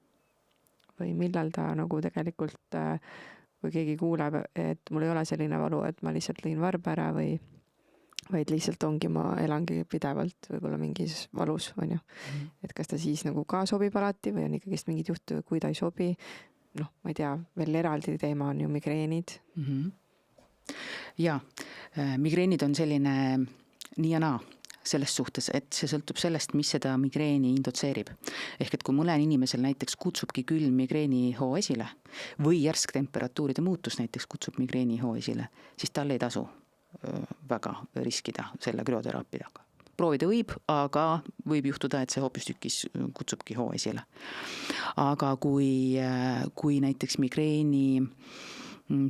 millal ta nagu tegelikult kui keegi kuuleb, et mul ei ole selline valu, et ma lihtsalt lõin varba ära vaid lihtsalt ongi, ma elangi pidevalt võib-olla mingis valus, on ju. Et kas ta siis nagu ka sobib alati või on ikkagist mingid juhtu, kui ta ei sobi. Ma ei tea, veel eraldi teema on ju migreenid. Ja, migreenid on selline nii ja naa selles suhtes, et see sõltub sellest, mis seda migreeni indotseerib. Ehk et kui mõnel inimesel näiteks kutsubki külm migreeni hoo esile või järsk temperatuuride muutus näiteks kutsub migreeni hoo esile, siis tal ei tasu väga riskida selle krüoteraapiaga. Proovida võib, aga võib juhtuda, et see hoopistükkis kutsubki hoo esile. Aga kui näiteks migreeni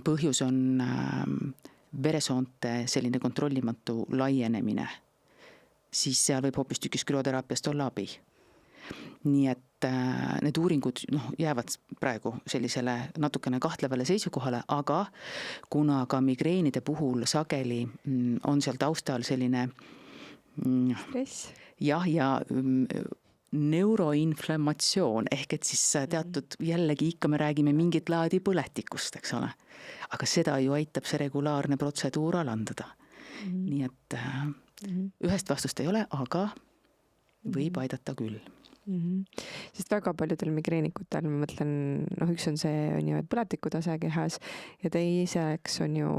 põhjus on veresoonte selline kontrollimatu laienemine, siis seal võib hoopistükkis krüoteraapiast olla abi. Nii et need uuringud jäävad praegu sellisele natukene kahtlevale seisukohale, aga kuna ka migreenide puhul sageli on seal taustal selline stress ja neuroinflammatsioon, ehk et siis teatud jällegi ikka me räägime mingit laadi põletikust, eks ole. Aga seda ju aitab see regulaarne protseduur alandada. Nii et Ühest vastust ei ole, aga võib aidata küll. Sest väga paljudel migreenikutel, ma mõtlen, üks on see on ju põletikutase kehas ja teiseks on ju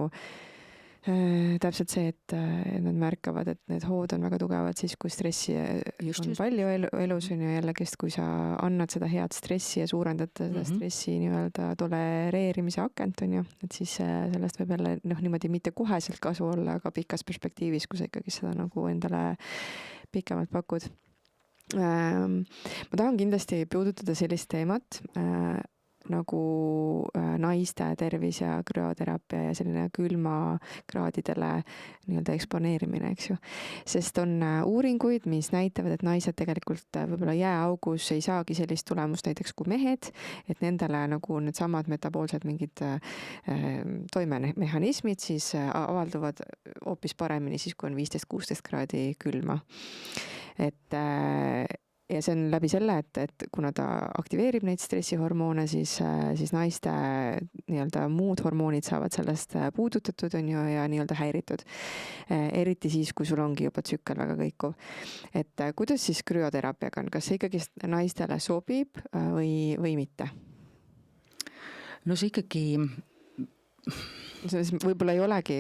täpselt see, et nad märkavad, et need hood on väga tugevad siis, kui stressi on palju elus on ju jällegi, kui sa annad seda head stressi ja suurendad seda stressi nii-öelda tolereerimise akent on ju, et siis sellest võib jälle niimoodi mitte koheselt kasu olla, aga pikas perspektiivis, kui sa ikkagi seda nagu endale pikemalt pakud. Ma tahan kindlasti puudutada sellist teemat nagu naiste tervis ja krüoteraapia ja selline külmakraadidele nii-öelda eksponeerimine, eks ju. Sest on uuringuid, mis näitavad, et naised tegelikult võib-olla jääaugus ei saagi sellist tulemust näiteks kui mehed, et nendele nagu need samad metaboolsed mingid toimemehhanismid siis avalduvad hoopis paremini siis, kui on 15-16 kraadi külma. Ja see on läbi selle, et kuna ta aktiveerib neid stressihormoone, siis naiste nii-öelda muud hormoonid saavad sellest puudutatud on ju ja nii-öelda häiritud. Eriti siis, kui sul ongi juba tsükkel väga kõikuv. Et kuidas siis krüoteraapiaga on? Kas see ikkagi naistele sobib või mitte? No see ikkagi... Võib-olla ei olegi,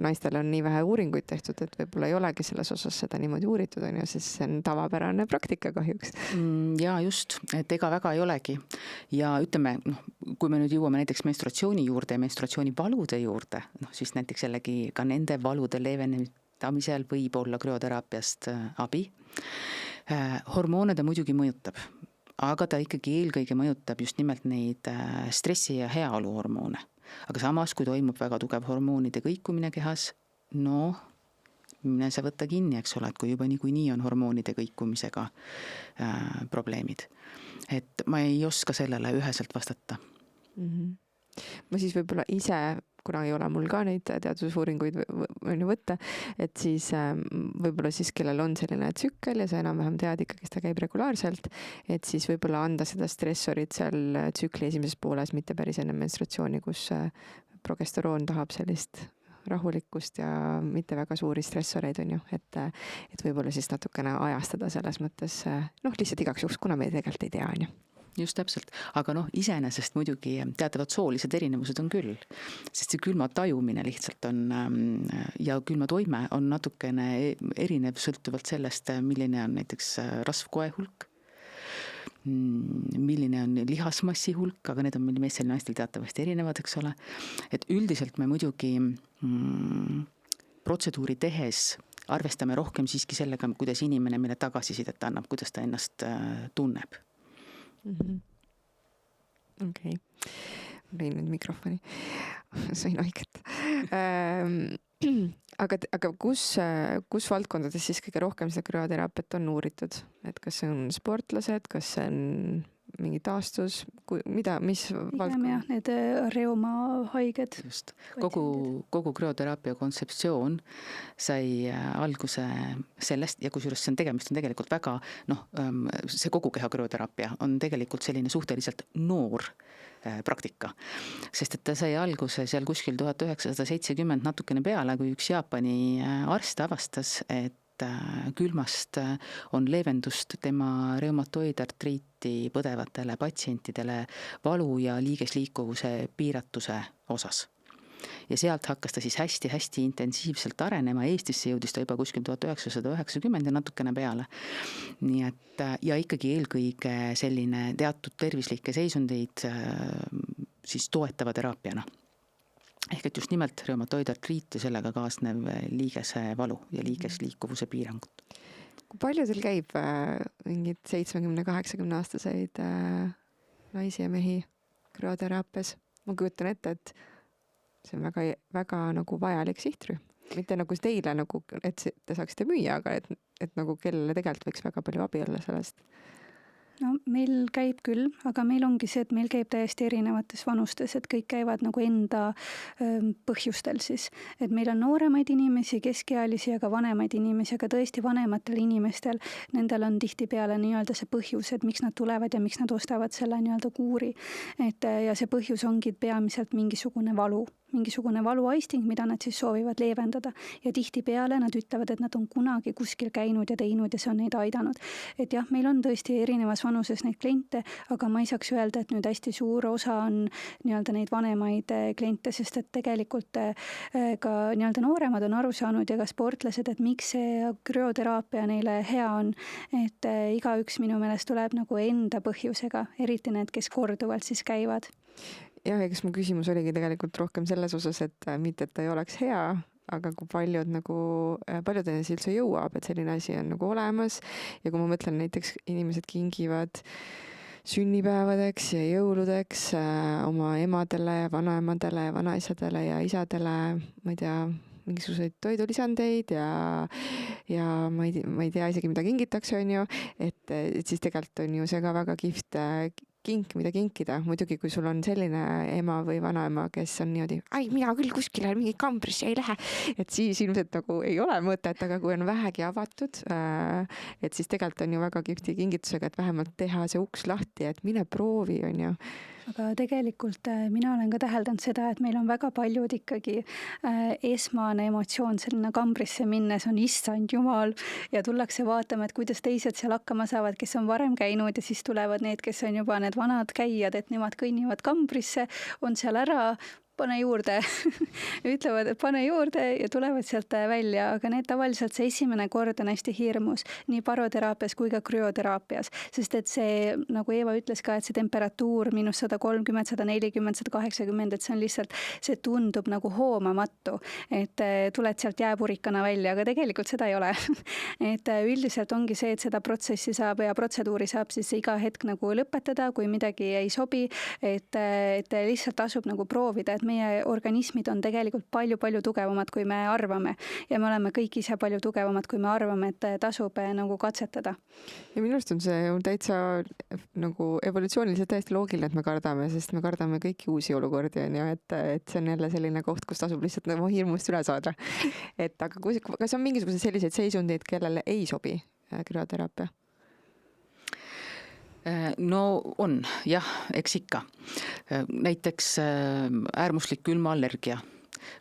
naistele on nii vähe uuringuid tehtud, et võib-olla ei olegi selles osas seda niimoodi uuritud on ju, sest see on tavapärane praktika kahjuks. Ja just, et ega väga ei olegi. Ja ütleme, kui me nüüd jõuame näiteks menstruatsiooni juurde ja menstruatsioonivalude juurde, siis näiteks jällegi ka nende valude leevendamisel võib olla krüoteraapiast abi. Hormoone ta muidugi mõjutab, aga ta ikkagi eelkõige mõjutab just nimelt neid stressi ja heaolu hormoone. Aga samas, kui toimub väga tugev hormoonide kõikumine kehas, mine sa võtta kinni, eks ole, et kui juba nii on hormoonide kõikumisega probleemid. Et ma ei oska sellele üheselt vastata. Ma siis võib-olla ise, kuna ei ole mul ka neid teadusuuringuid võtta, et siis võib-olla siis, kellel on selline tsükkel ja sa enam-vähem tead ikkagi, kes ta käib regulaarselt, et siis võib-olla anda seda stressorit seal tsükli esimeses pooles, mitte päris enne menstratsiooni, kus progesteroon tahab sellist rahulikkust ja mitte väga suuri stressoreid on ju, et võib-olla siis natukene ajastada selles mõttes, lihtsalt igaks juhuks, kuna me tegelikult ei tea, on ju. Just täpselt, aga iseenesest muidugi teatavad soolised erinevused on küll, sest see külma tajumine lihtsalt on ja külma toime on natukene erinev sõltuvalt sellest, milline on näiteks rasvkoe hulk, milline on lihasmassi hulk, aga need on meil meestel ja naistel teatavasti erinevad, eks ole. Et üldiselt me muidugi protseduuri tehes arvestame rohkem siiski sellega, kuidas inimene meile tagasisidet annab, kuidas ta ennast tunneb. Okei. Lõin nüüd mikrofoni. Sain haiget. Aga kus valdkondades siis kõige rohkem seda krüoteraapiat on uuritud? Et kas see on sportlased, kas see on mingi taastus, mis valdkond? Need reumahaiged. Just. Kogu krüoteraapia kontseptsioon sai alguse sellest ja kusjuures see on tegelikult väga, see kogu keha krüoteraapia on tegelikult selline suhteliselt noor praktika, sest et ta sai alguse seal kuskil 1970 natukene peale, kui üks Jaapani arst avastas, et külmast on leevendust tema reumatoidartriiti põdevatele patsientidele valu ja liigesliikuvuse piiratuse osas. Ja sealt hakkas ta siis hästi intensiivselt arenema, Eestisse jõudis ta juba kuskil 1990 ja natukene peale. Nii et, ja ikkagi eelkõige selline teatud tervislikke seisundeid siis toetava teraapiana. Ehk et just nimelt reumatoidartriit ja sellega kaasnev liigese valu ja liigesliikuvuse piirangut. Kui palju teil käib mingid 70-80 aastaseid naisi ja mehi krüoteraapias? Ma kujutan ette, et see on väga, väga nagu vajalik sihtrühm. Mitte nagu teile, et te saaksite müüa, aga et nagu kellele tegelikult võiks väga palju abi olla sellest. No meil käib küll, aga meil ongi see, et meil käib täiesti erinevates vanustes, et kõik käivad nagu enda põhjustel siis. Et meil on nooremaid inimesi, keskealisi ja ka vanemaid inimesi, aga tõesti vanematel inimestel, nendel on tihti peale nii-öelda see põhjus, et miks nad tulevad ja miks nad ostavad selle nii-öelda kuuri. Ja see põhjus ongi peamiselt mingisugune valu, mingisugune valuaisting, mida nad siis soovivad leevendada. Ja tihtipeale nad ütlevad, et nad on kunagi kuskil käinud ja teinud ja see on neid aidanud. Et jah, meil on tõesti erinevas vanuses neid kliente, aga ma ei saaks öelda, et nüüd hästi suur osa on nii-öelda neid vanemaid kliente, sest et tegelikult ka nii-öelda nooremad on aru saanud ja ka sportlased, et miks see krüoteraapia neile hea on, et igaüks minu meelest tuleb nagu enda põhjusega, eriti need, kes korduvalt siis käivad. Jah, eks mu küsimus oligi tegelikult rohkem selles osas, et mitte, et ta ei oleks hea, aga kui paljudeni see üldse jõuab, et selline asi on nagu olemas ja kui ma mõtlen näiteks inimesed kingivad sünnipäevadeks ja jõuludeks oma emadele ja vanaemadele ja vanaisadele ja isadele, ma ei tea, mingisuguseid toidulisandeid ja ma ei tea isegi, mida kingitakse, on ju, et siis tegelikult on ju see ka väga kihvt kink, mida kinkida. Muidugi, kui sul on selline ema või vanaema, kes on niimoodi, ai, mina küll kuskile mingi kambrisse ei lähe, et siis ilmselt nagu ei ole mõtet, aga kui on vähegi avatud, et siis tegelikult on ju väga kihvti kingitusega, et vähemalt teha see uks lahti, et mine proovi, on ju. Aga tegelikult mina olen ka täheldanud seda, et meil on väga paljud ikkagi esmane emotsioon selline kambrisse minnes on issand jumal ja tullakse vaatama, et kuidas teised seal hakkama saavad, kes on varem käinud ja siis tulevad need, kes on juba need vanad käijad, et nemad kõnnivad kambrisse, on seal ära, pane juurde ütlevad, et pane juurde ja tulevad sealt välja, aga need tavaliselt see esimene kord on hästi hirmus nii baroteraapias kui ka krüoteraapias, sest et see, nagu Eeva ütles ka, et see temperatuur -130, 140, 180, et see on lihtsalt, see tundub nagu hoomamatu, et tuled sealt jääpurikana välja, aga tegelikult seda ei ole et üldiselt ongi see, et seda protsessi saab ja protseduuri saab siis iga hetk nagu lõpetada, kui midagi ei sobi, et lihtsalt tasub nagu proovida, et meie organismid on tegelikult palju-palju tugevamad, kui me arvame. Ja me oleme kõik ise palju tugevamad, kui me arvame, et tasub nagu katsetada. Ja minu arust on see täitsa nagu evolutsiooniliselt täiesti loogiline, et me kardame, sest me kardame kõiki uusi olukordi, on ju, et see on jälle selline koht, kus tasub lihtsalt nagu hirmust üle saada. Et aga kas on mingisugused selliseid seisundid, kellele ei sobi krüoteraapia? No on, jah, eks ikka. Näiteks äärmuslik külmaallergia,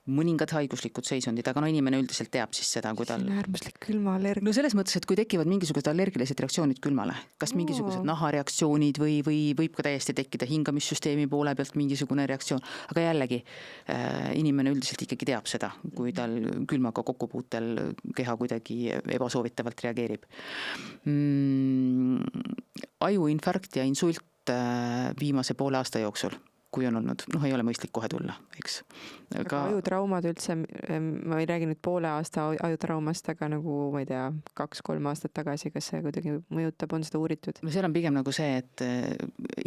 mõningad haiguslikud seisundid, aga inimene üldiselt teab siis seda, kui tal... äärmuslik külmaallergia. No selles mõttes, et kui tekivad mingisugused allergilised reaktsioonid külmale, kas mingisugused nahareaktsioonid või võib ka täiesti tekkida hingamissüsteemi poole pealt mingisugune reaktsioon, aga jällegi inimene üldiselt ikkagi teab seda, kui tal külmaga kokkupuutel keha kuidagi ebasoovitavalt reageerib. Ajuinfarkt ja insult viimase poole aasta jooksul, kui on olnud, ei ole mõistlik kohe tulla, eks. Aga ajutraumad üldse, ma ei räägi nüüd poole aasta ajutraumast, aga nagu, ma ei tea, 2-3 aastat tagasi, kas see kuidagi mõjutab, on seda uuritud? No seal on pigem nagu see, et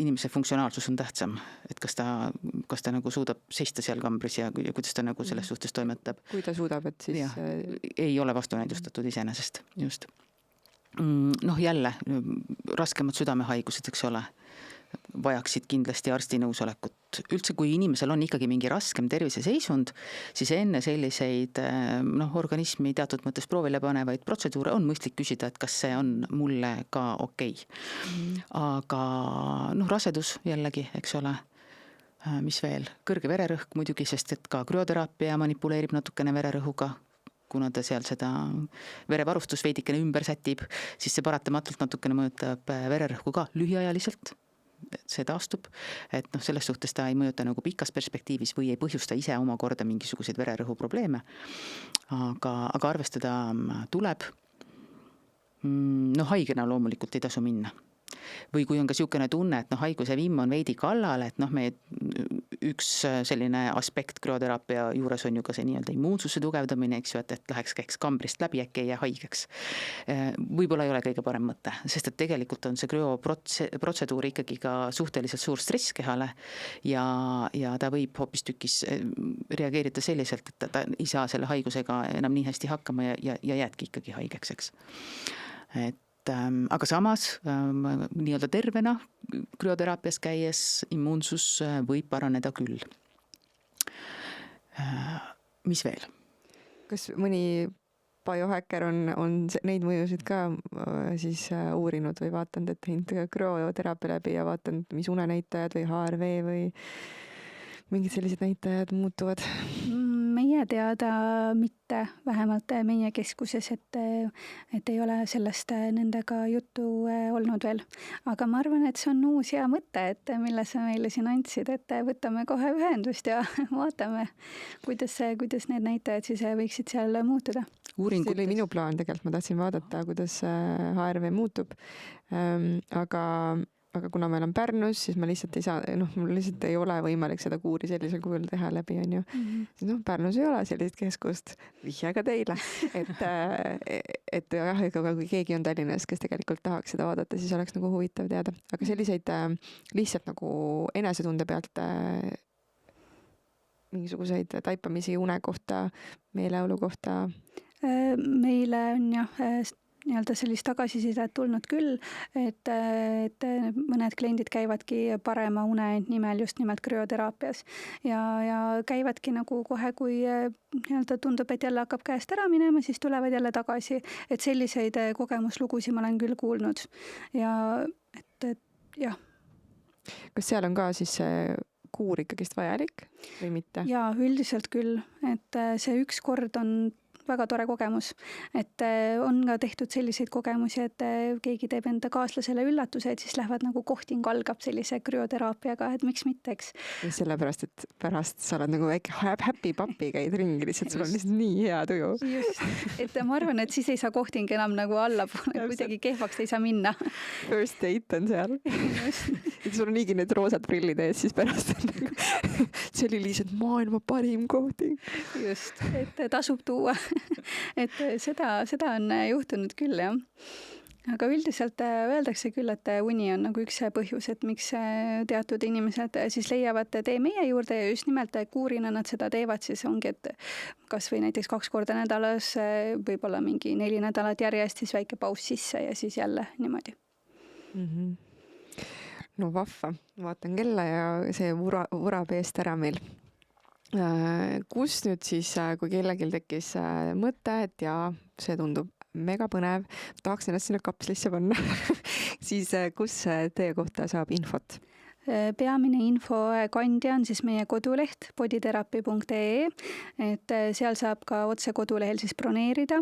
inimese funktsionaalsus on tähtsam, et kas ta nagu suudab seista seal kambris ja kuidas ta nagu selles suhtes toimetab. Kui ta suudab, et siis... Ja, ei ole vastunäidustatud iseenesest, just. Jälle, raskemad südamehaigused, eks ole, vajaksid kindlasti arsti nõusolekut. Üldse, kui inimesel on ikkagi mingi raskem terviseseisund, siis enne selliseid organismi teatud mõttes proovile panevaid protseduure on mõistlik küsida, et kas see on mulle ka okei. Aga rasedus jällegi, eks ole, mis veel, kõrge vererõhk muidugi, sest et ka krüoteraapia manipuleerib natukene vererõhuga, kuna ta seal seda verevarustus veidikene ümber sätib, siis see paratamatult natukene mõjutab vererõhku ka lühiajaliselt. See taastub, et selles suhtes ta ei mõjuta nagu pikas perspektiivis või ei põhjusta ise omakorda mingisuguseid vererõhu probleeme. Aga arvestada tuleb. Haigena loomulikult ei tasu minna. Või kui on ka niisugune tunne, et haiguse vimm on veidi kallal, et me üks selline aspekt krüoteraapia juures on ju ka see nii-öelda immuunsuse tugevdamine, eks ju, et käiks kambrist läbi, äkki ei jää haigeks. Võib-olla ei ole kõige parem mõte, sest et tegelikult on see krüoprotseduur ikkagi ka suhteliselt suur stress kehale ja ta võib hoopistükkis reageerida selliselt, et ta ei saa selle haigusega enam nii hästi hakkama ja jäädki ikkagi haigeks, eks. Aga samas nii-öelda tervena krüoteraapias käies immuunsus võib paraneda küll. Mis veel? Kas mõni biohacker on neid mõjusid ka siis uurinud või vaatanud, et teinud krüoteraapia läbi ja vaatanud, mis unenäitajad või HRV või mingid sellised näitajad muutuvad? Meie teada mitte, vähemalt meie keskuses, et ei ole sellest nendega juttu olnud veel. Aga ma arvan, et see on uus hea mõte, et mille sa meile siin andsid, et võtame kohe ühendust ja vaatame, kuidas need näitajad siis võiksid seal muutuda. See oli minu plaan tegelikult, ma tahtsin vaadata, kuidas HRV muutub, aga kuna ma olen Pärnus, siis ma lihtsalt ei saa, mul lihtsalt ei ole võimalik seda kuuri sellisel kujul teha läbi, on ju. Pärnus ei ole sellist keskust, vihja ka teile, et jah, ega kui keegi on Tallinnas, kes tegelikult tahaks seda vaadata, siis oleks nagu huvitav teada. Aga selliseid lihtsalt nagu enesetunde pealt mingisuguseid taipamisi une kohta, meeleolu kohta? Meile on jah, nii-öelda sellist tagasisidet tulnud küll, et mõned kliendid käivadki parema une nimel just nimelt krüoteraapias ja käivadki nagu kohe, kui nii-öelda tundub, et jälle hakkab käest ära minema, siis tulevad jälle tagasi. Et selliseid kogemuslugusid ma olen küll kuulnud ja et jah. Kas seal on ka siis kuur ikkagist vajalik või mitte? Jaa, üldiselt küll, et see üks kord on väga tore kogemus, et on ka tehtud selliseid kogemusi, et keegi teeb enda kaaslasele üllatuse, et siis lähevad nagu kohting algab sellise krüoteraapiaga, et miks mitte, eks. Ja sellepärast, et pärast sa oled nagu väike happy papi, käid ringi, lihtsalt sul on lihtsalt nii hea tuju. Just, et ma arvan, et siis ei saa kohting enam nagu allapoole, kuidagi kehvaks ei saa minna. First date on seal. Et sul on niigi need roosad prillid ees, siis pärast on nagu, see oli lihtsalt maailma parim kohting. Just, et tasub tuua. Et seda on juhtunud küll, jah. Aga üldiselt öeldakse küll, et uni on nagu üks põhjus, et miks teatud inimesed siis leiavad tee meie juurde ja just nimelt kuurina nad seda teevad, siis ongi, et kas või näiteks 2 korda nädalas, võib-olla mingi 4 nädalat järjest, siis väike paus sisse ja siis jälle niimoodi. No vahva, vaatan kella ja see vurab eest ära meil. Kus nüüd siis, kui kellelgi tekkis mõte, et jaa, see tundub mega põnev, tahaks ennast sinna kapslisse panna, siis kus teie kohta saab infot? Peamine infokandja on siis meie koduleht bodytherapy.ee, et seal saab ka otse kodulehel siis broneerida.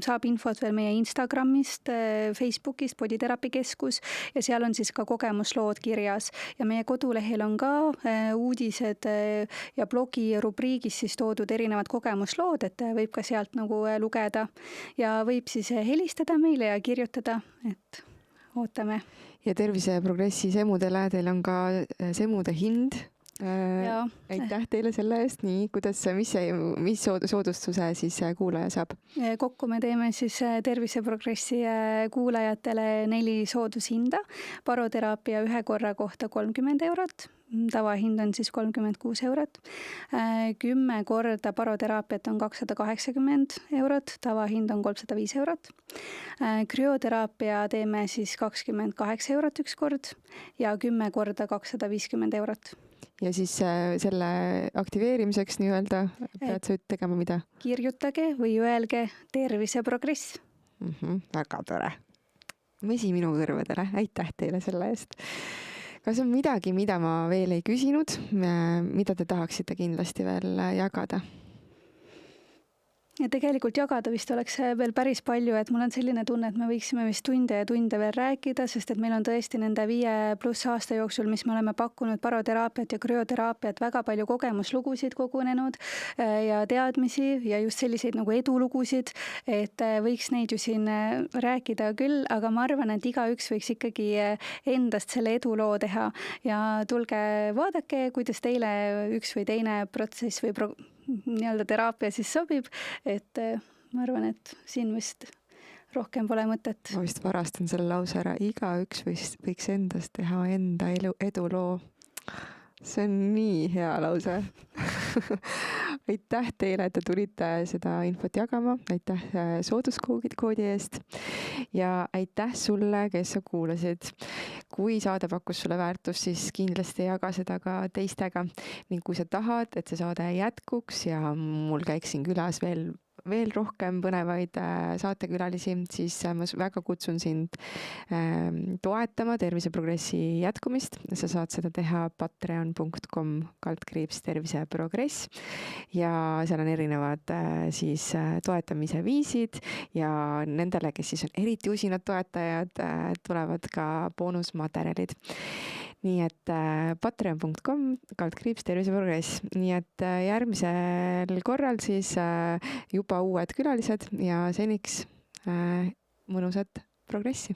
Saab infot veel meie Instagramist, Facebookist, Bodytherapy keskus ja seal on siis ka kogemuslood kirjas ja meie kodulehel on ka uudised ja blogi rubriigis siis toodud erinevad kogemuslood, et võib ka sealt nagu lugeda ja võib siis helistada meile ja kirjutada, et ootame. Ja Terviseprogressi semudele, teil on ka semude hind. Aitäh teile selle eest. Nii, mis soodustuse siis kuulaja saab? Kokku me teeme siis Terviseprogressi kuulajatele 4 soodushinda. Baroteraapia 1 korra kohta 30 €. Tavahind on siis 36 €. 10 korda baroteraapiat on 280 €, tavahind on 305 €. Krüoteraapia teeme siis 28 € üks kord ja 10 korda 250 €. Ja siis selle aktiveerimiseks nii-öelda pead sa tegema mida? Kirjutage või öelge Terviseprogress. Väga tore. Mesi minu kõrvadele. Aitäh teile selle eest. Kas on midagi, mida ma veel ei küsinud, mida te tahaksite kindlasti veel jagada? Ja tegelikult jagada vist oleks veel päris palju, et mul on selline tunne, et me võiksime vist tunde ja tunde veel rääkida, sest et meil on tõesti nende 5+ aasta jooksul, mis me oleme pakkunud baroteraapiat ja krüoteraapiat, väga palju kogemuslugusid kogunenud ja teadmisi ja just selliseid nagu edulugusid, et võiks neid ju siin rääkida küll, aga ma arvan, et igaüks võiks ikkagi endast selle eduloo teha ja tulge vaadake, kuidas teile üks või teine protsess või nii-öelda teraapia siis sobib, et ma arvan, et siin vist rohkem pole mõtet. Ma vist varastan selle lause ära, igaüks võiks endast teha enda eduloo. See on nii hea lause. Aitäh teile, et te tulite seda infot jagama, aitäh sooduskoodi eest ja aitäh sulle, kes sa kuulasid. Kui saade pakkus sulle väärtust, siis kindlasti jaga seda ka teistega ning kui sa tahad, et see saade jätkuks ja mul käiks siin külas veel veel rohkem põnevaid saatekülalisi, siis ma väga kutsun sind toetama Terviseprogressi jätkumist. Sa saad seda teha patreon.com/terviseprogress ja seal on erinevad siis toetamise viisid ja nendele, kes siis on eriti usinad toetajad, tulevad ka boonusmaterjalid. Nii et patreon.com/terviseprogress. Nii et järgmisel korral siis juba uued külalised ja seniks mõnusat progressi!